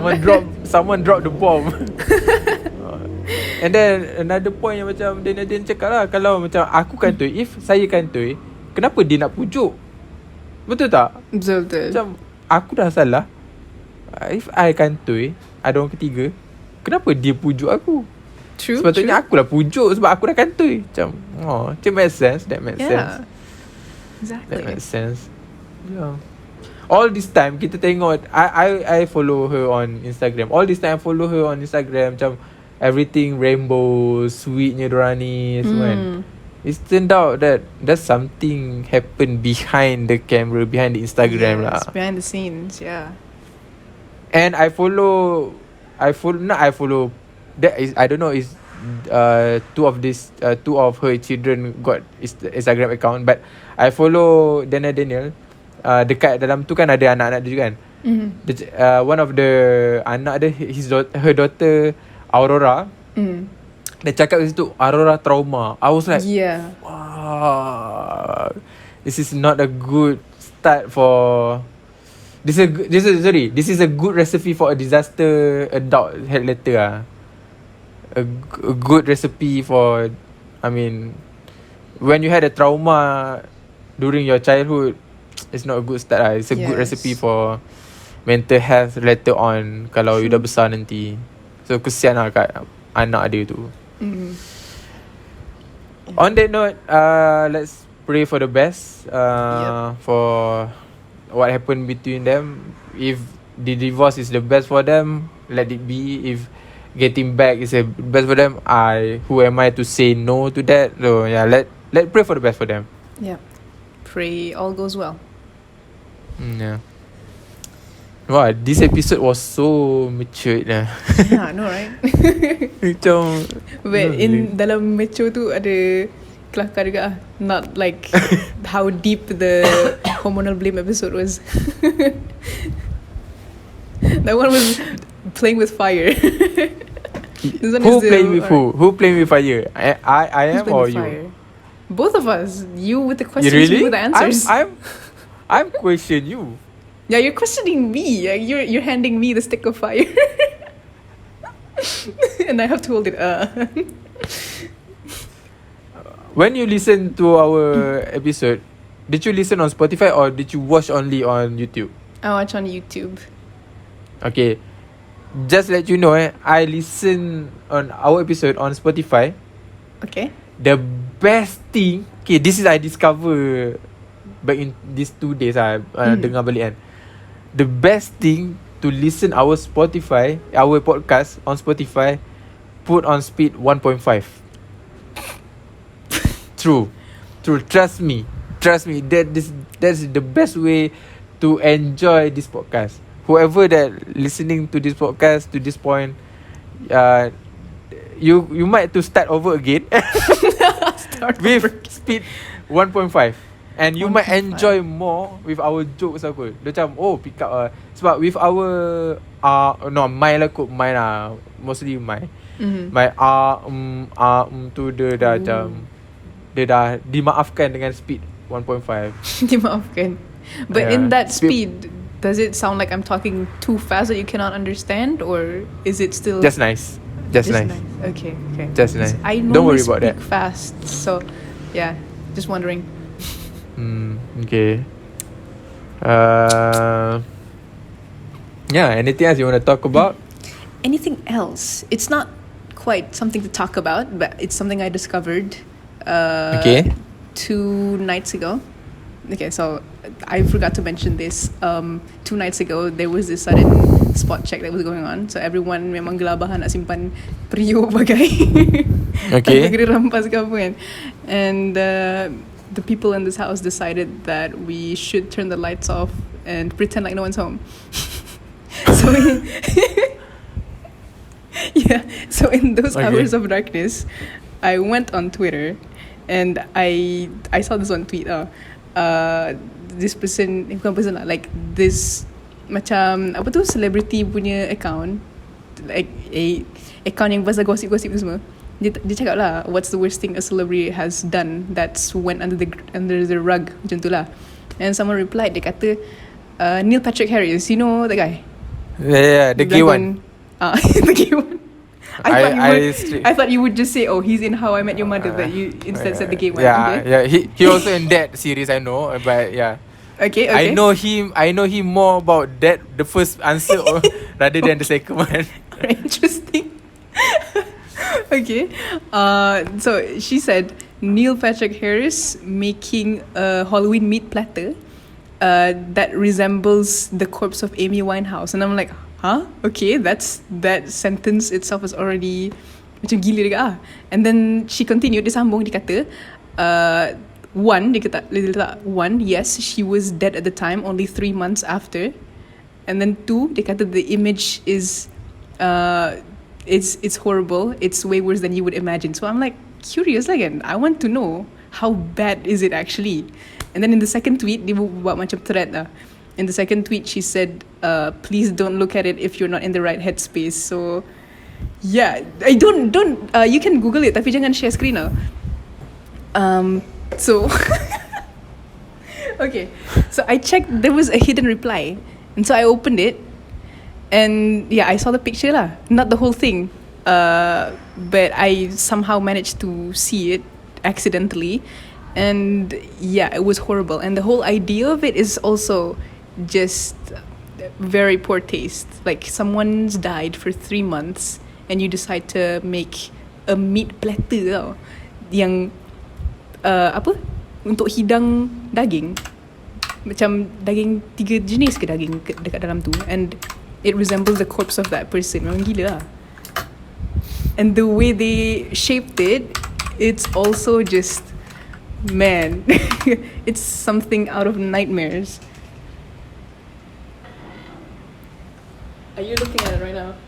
macam someone drop the bomb. And then another point yang macam Danielle cakap lah, kalau macam aku kantoi, if saya kantoi, kenapa dia nak pujuk? Betul tak? Betul. Macam aku dah salah, if I kantoi, ada orang ketiga, kenapa dia pujuk aku? True. Sepatutnya aku lah pujuk sebab aku dah kantoi. Macam it makes sense. That makes sense. Exactly. That makes sense. Yeah. All this time kita tengok, I follow her on Instagram. All this time I follow her on Instagram, macam everything rainbow, sweetnya dorang ni semua kan. It's turned out that there's something happened behind the camera, behind the Instagram lah. Behind the scenes, yeah. And I follow. That is, I don't know, is two of her children got Instagram account, but I follow Danielle. Dekat dalam tu kan ada anak-anak dia juga kan. One of the anak dia, her daughter Aurora. Dia cakap di situ Aurora trauma. I was like, wow, this is not a good start for. This is a good recipe for a disaster adult head letter ah. A good recipe for, I mean, when you had a trauma during your childhood, it's not a good start lah. It's a good recipe for mental health later on kalau you dah besar nanti. So kesian lah kat anak dia tu. On that note, let's pray for the best for what happened between them. If the divorce is the best for them, let it be. If getting back is the best for them, who am I to say no to that? So yeah, let pray for the best for them. Yeah, pray all goes well. Yeah. Wow, this episode was so matured lah. Yeah, I know, right? Macam But dalam mature tu ada kelakar juga ah. Not like how deep the hormonal blame episode was. That one was playing with fire. Who playing with who? Who playing with fire? I am or you? Fire? Both of us. You with the questions, really? me with the answers. I'm questioning you. Yeah, you're questioning me. You're handing me the stick of fire. And I have to hold it up. When you listen to our episode, did you listen on Spotify or did you watch only on YouTube? I watch on YouTube. Okay. Just let you know, I listen on our episode on Spotify. Okay. The best thing, okay, this is I discover back in these 2 days dengar balik kan. The best thing to listen our podcast on Spotify, put on speed 1.5. True. Trust me. That's the best way to enjoy this podcast. Whoever that listening to this podcast to this point, you might to start over again with speed 1.5. And you might enjoy more with our jokes apa. Dia macam pick up sebab with our mine lah kot, mine lah, mostly mine. My tu dia dah macam dia dah dimaafkan dengan speed 1.5. Dimaafkan. But in that speed, does it sound like I'm talking too fast that you cannot understand, or is it still just nice? Just nice. Okay. Just nice. I Don't worry about that. Speak fast, so yeah, just wondering. Okay. Yeah, anything else you want to talk about? Anything else? It's not quite something to talk about, but it's something I discovered 2 nights ago. Okay, so I forgot to mention this. 2 nights ago, there was this sudden spot check that was going on. So everyone memang gelabahan nak simpan periuk bagai. Okay. Kena rampas ke apa kan. And the people in this house decided that we should turn the lights off and pretend like no one's home. So so in those hours of darkness, I went on Twitter and I saw this one tweet. This person, bukan person lah, like this macam apa tu, celebrity punya account, like account yang pasal gosip-gosip tu semua. Dia cakap lah, what's the worst thing a celebrity has done that's went under the rug, macam tu lah. And someone replied, dia kata Neil Patrick Harris, you know that guy? Yeah, the gay one. The gay one. I thought you would just say, oh, he's in How I Met Your Mother, but you instead said the gay one. Yeah, okay. yeah. He also in that series, I know, but yeah. Okay. I know him more about that, the first answer, rather than the second one. Interesting. Okay. So she said Neil Patrick Harris making a Halloween meat platter that resembles the corpse of Amy Winehouse, and I'm like, huh? Okay, that sentence itself is already macam gila juga. And then she continued, dia sambung, dia kata One, dia letak one, yes, she was dead at the time, only 3 months after. And then two, dia kata the image is it's horrible, it's way worse than you would imagine. So I'm like curious again, I want to know how bad is it actually. And then in the second tweet, dia buat macam thread lah. In the second tweet, she said, please don't look at it if you're not in the right headspace. So yeah, I don't you can Google it, tapi jangan share screen lah. So okay, so I checked, there was a hidden reply, and so I opened it, and yeah, I saw the picture lah, not the whole thing, but I somehow managed to see it accidentally, and yeah, it was horrible, and the whole idea of it is also just very poor taste. Like, someone's died for 3 months and you decide to make a meat platter tau, yang apa, untuk hidang daging, macam daging 3 jenis ke daging dekat dalam tu, and it resembles the corpse of that person. Memang gila lah. And the way they shaped it, it's also just, man, it's something out of nightmares. Are you looking at it right now?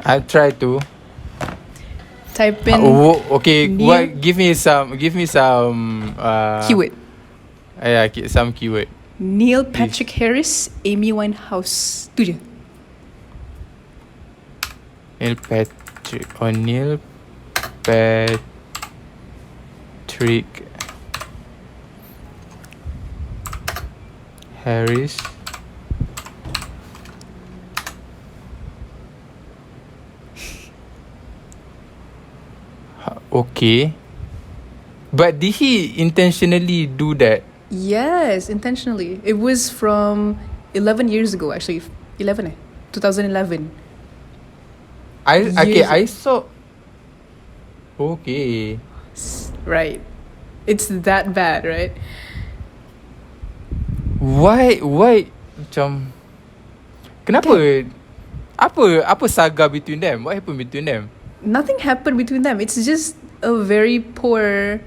I try to type in. Okay. What? Give me some. Keyword. Yeah, some keyword. Neil Patrick Harris, Amy Winehouse. Tu je. Neil Patrick Harris. Okay. But did he intentionally do that? Yes, intentionally. It was from 11 years ago, actually. 2011. I saw. Okay. Right. It's that bad, right? Why macam kenapa? Apa saga between them? What happened between them? Nothing happened between them. It's just a very poor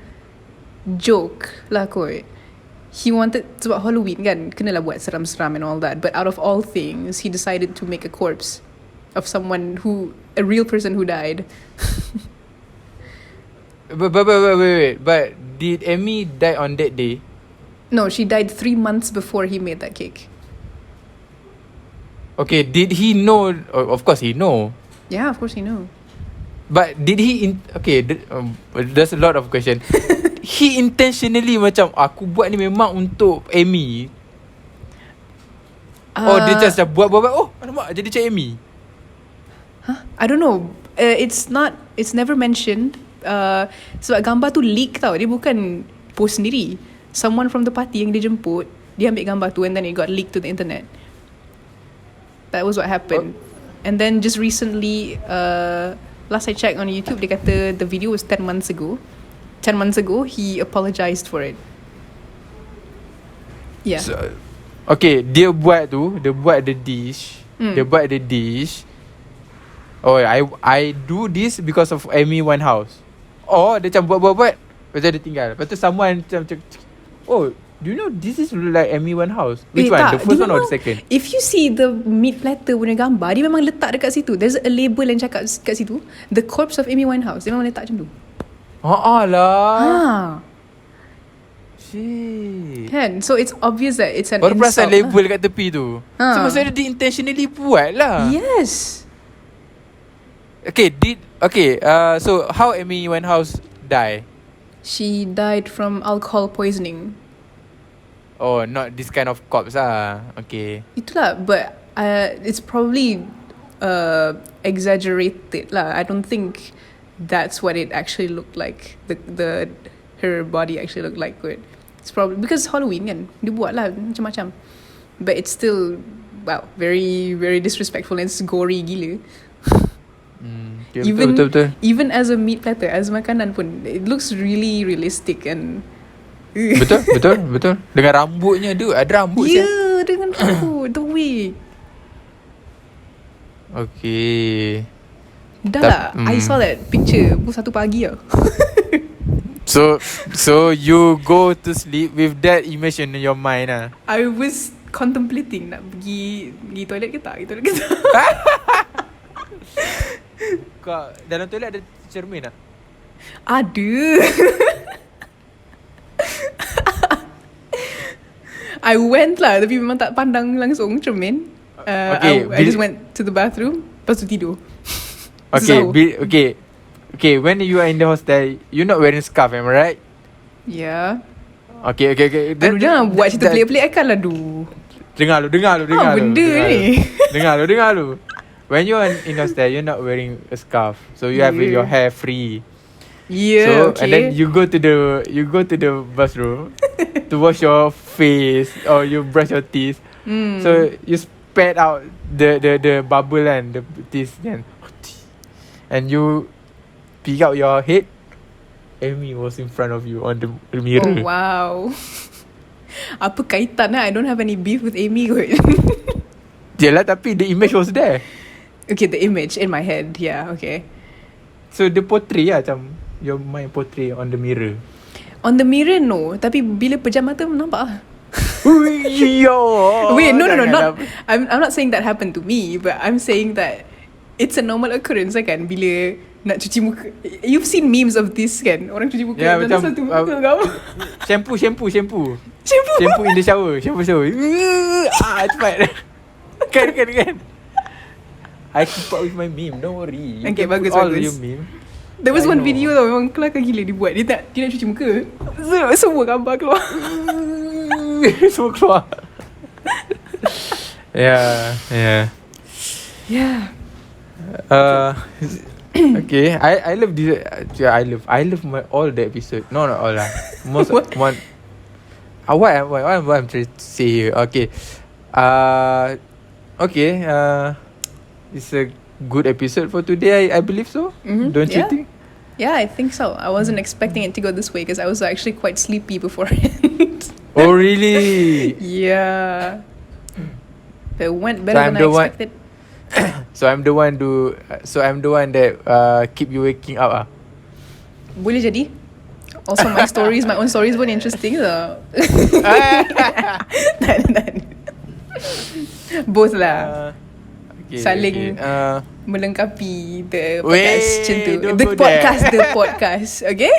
joke lah kot. He wanted, sebab Halloween kan, kenalah buat seram-seram and all that, but out of all things, he decided to make a corpse of someone a real person who died. But did Amy die on that day? No, she died 3 months before he made that cake. Okay, did he know? Of course he know. Yeah, of course he knew. But did he there's a lot of question. He intentionally macam aku buat ni memang untuk Amy. Dia just buat. Oh, alamak, jadi macam Amy. Huh? I don't know. It's never mentioned. Sebab gambar tu leak tau. Dia bukan post sendiri. Someone from the party yang dia jemput, dia ambil gambar tu and then it got leaked to the internet. That was what happened. And then just recently, last I checked on YouTube, dia kata the video was 10 months ago. 10 months ago, he apologized for it. Yeah. So, okay, dia buat the dish. Dia buat the dish. Oh, I do this because of Amy Winehouse. Dia macam buat. Lepas tu dia tinggal. Lepas tu someone macam do you know this is like Amy Winehouse? Which one? Tak, The first one or the second? If you see the meat platter punya gambar, dia memang letak dekat situ. There's a label yang cakap kat situ, the corpse of Amy Winehouse. Dia memang letak macam tu. Lah. Shit. Kan? So it's obvious that it's an baru insult. perasan label kat tepi tu. So maksudnya dia intentionally buat lah. Yes. So how Amy Winehouse die? She died from alcohol poisoning. Oh, not this kind of corpse lah. Okay. Itulah, but it's probably exaggerated lah. I don't think that's what it actually looked like. Her body actually looked like it. It's probably because Halloween kan, dia buat lah macam-macam. But it's still, wow, very very disrespectful and it's gory gila. Okay, betul. Even as a meat platter, as makanan pun, it looks really realistic and betul. Dengan rambutnya tu, ada rambut yeah, dengan rambut, the wig. Okay. Dah lah, I saw that picture pukul 1 pagi lah. So you go to sleep with that image in your mind ah. I was contemplating nak pergi toilet ke tak, Kau dalam toilet ada cermin tak? Ada. I went lah, tapi memang tak pandang langsung cermin. Okay, I just went to the bathroom, lepas tu tidur. Okay, So- okay. When you are in the hostel, you're not wearing scarf, am I right? Yeah. Okay. Aduh, jangan buat cerita pelik-pelik kan lah, du. Dengar lu. Benda ni. Dengar lu. When you are in hostel, you're not wearing a scarf, so you have your hair free. Yeah, So and then you go to the bathroom to wash your face or you brush your teeth. So you spat out the bubble and the teeth and you peek out your head. Amy was in front of you on the mirror. Oh, wow. Apa kaitan lah? I don't have any beef with Amy kot. Yelah, tapi the image was there. Okay, the image in my head. Yeah, okay. So the portray lah, macam your mind portray on the mirror. On the mirror, no. Tapi bila pejam mata, nampak lah. Yo. Wait, no. Not. I'm not saying that happened to me, but I'm saying that it's a normal occurrence kan bila nak cuci muka. You've seen memes of this kan? Orang cuci muka Yeah, dan macam satu muka kau. Shampoo in the shower. Cepat. Kan. I keep up with my meme. Don't worry. Okay, can bagus, put all bagus. your meme. There was I one know. video tau, memang kelakar gila dia buat. Dia nak cuci muka. Semua gambar keluar. Semua keluar. Yeah. Yeah. Okay. I love this. I love my all the episode. No, not all lah. Most What? one. What I'm trying to say here. Okay. Okay. It's a good episode for today. I believe so. Don't you Yeah. think? Yeah, I think so. I wasn't expecting it to go this way because I was actually quite sleepy beforehand. Oh really? Yeah. It went better I'm than I the one- expected. So I'm the one that keep you waking up ah. Boleh jadi. Also, my own stories pun interesting though. Both lah. Saling melengkapi the podcast macam tu. don't The go podcast. Okay?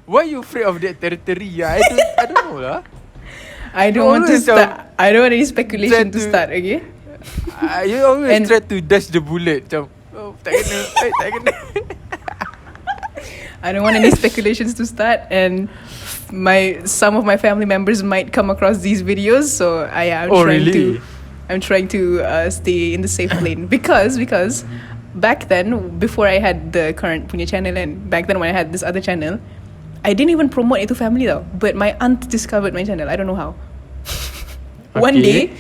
Why you afraid of that territory? I don't know lah. I don't want to Always start. I don't want any speculation try to to- start, okay? You always And- try to dodge the bullet. Macam tak kena. I don't want any speculations to start, and some of my family members might come across these videos. So I'm trying to stay in the safe lane because back then, before I had the current punya channel, and back then when I had this other channel, I didn't even promote it to family though. But my aunt discovered my channel. I don't know how. One day,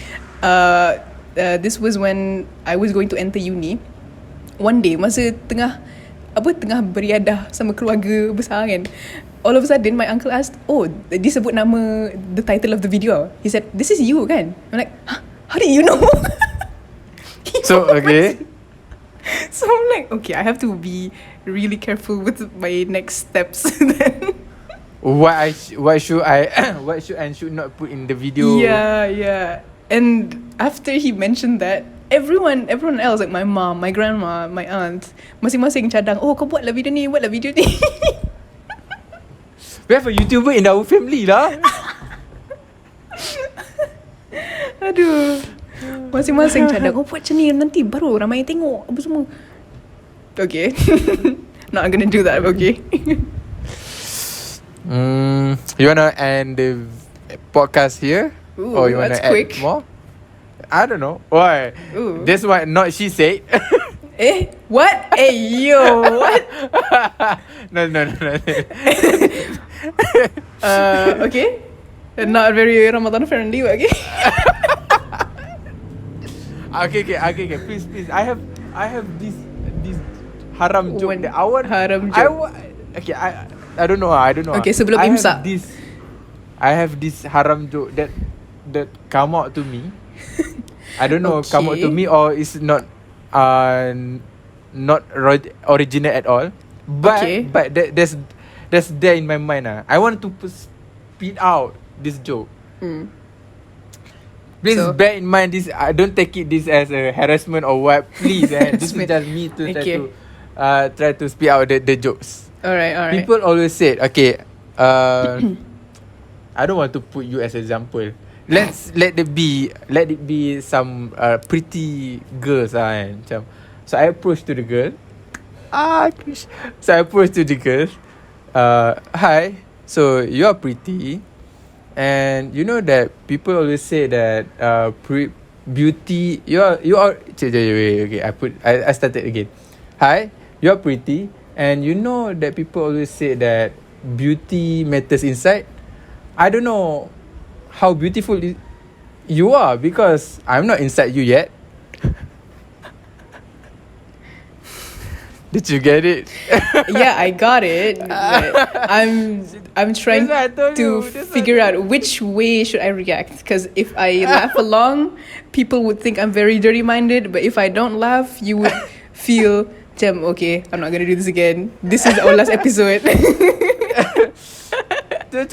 this was when I was going to enter uni. One day, masa tengah beriadah sama keluarga besar kan, all of a sudden my uncle asked, oh, dia sebut nama, the title of the video. He said, this is you kan? I'm like, huh? How did you know? So okay. So I'm like, okay, I have to be really careful with my next steps then. What should and should not put in the video? Yeah. And after he mentioned that, everyone else, like my mom, my grandma, my aunt, masing-masing cadang, oh, kau buatlah video ni. We have a YouTuber in our family lah. Aduh. Masing-masing cadang, oh, buat macam ni, nanti baru ramai yang tengok apa semua. Okay. Not gonna do that, okay? You wanna end the podcast here? Ooh, or you wanna that's add quick. more? I don't know. Why? Ooh. That's what not she said. What? Yo, what? No. Okay. Not very Ramadan friendly, but okay. Okay. Please. I have this haram joke One that I want. haram joke. I don't know. Okay, sebelum imsak. I have this haram joke that come out to me. I don't know, come out to Okay. me or it's not original at all. But Okay. but that's there in my mind. I want to spit out this joke. Please So- bear in mind this. I don't take this as a harassment or what. Please, this is just me to try to spit out the jokes. Alright. People always say, okay, I don't want to put you as example. Let it be some pretty girls macam. So I approach to the girl. So I approach to the girl. Hi. So you are pretty, and you know that people always say that beauty. You are. Okay. I started again. Hi. You are pretty, and you know that people always say that beauty matters inside. I don't know how beautiful you are because I'm not inside you yet. Did you get it? Yeah, I got it. But I'm trying to figure out which way should I react. Because if I laugh along, people would think I'm very dirty-minded. But if I don't laugh, you would feel, okay, I'm not gonna do this again. This is our last episode. That's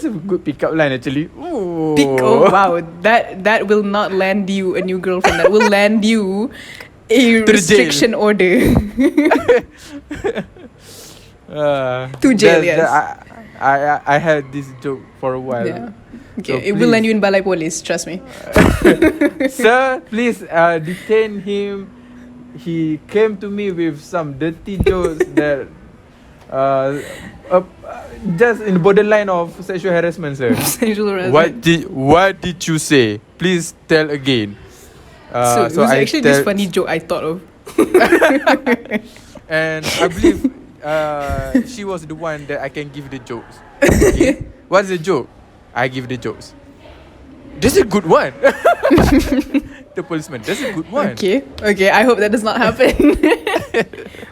a good pickup line actually. Oh wow, that will not land you a new girlfriend. That will land you a restriction order. To jail, yes. I had this joke for a while. Yeah. Okay, So it will land you in Balai Police, trust me. Sir, please detain him. He came to me with some dirty jokes that just in the borderline of sexual harassment, sir. Sexual harassment. What did you say? Please tell again. So it was actually this funny joke I thought of. And I believe she was the one that I can give the jokes. Okay? What's the joke? I give the jokes. That's a good one. The policeman. That's a good one. Okay, I hope that does not happen.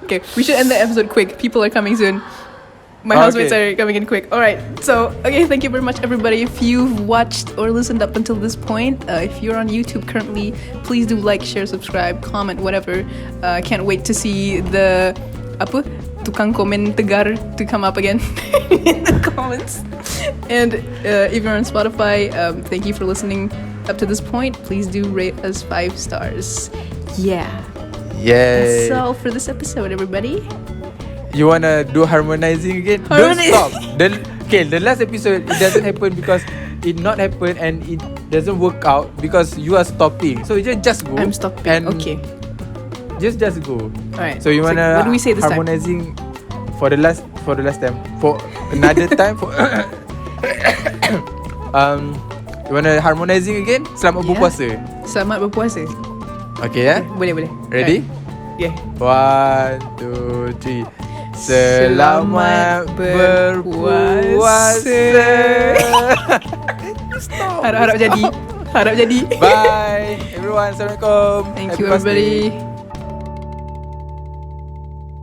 Okay, we should end the episode quick. People are coming soon. My housemates are coming in quick. Alright, so, okay, thank you very much, everybody. If you've watched or listened up until this point, if you're on YouTube currently, please do like, share, subscribe, comment, whatever. Can't wait to see the tukang komen tegar to come up again in the comments. And if you're on Spotify, thank you for listening up to this point. Please do rate us 5 stars. Yeah. Yay. That's all for this episode, everybody. You wanna do harmonizing again? Don't stop. The last episode it doesn't happen because it not happen and it doesn't work out because you are stopping. So you just go. I'm stopping. And okay. Just go. Alright. So you wanna what do we say this harmonizing time? For the last time. For another time for you wanna harmonizing again? Selamat berpuasa. Selamat berpuasa. Okay ya? Boleh. Ready? Yeah. 1, 2, 3. Selamat berpuasa. Harap jadi. Bye everyone. Assalamualaikum. Thank Happy you, birthday. everybody.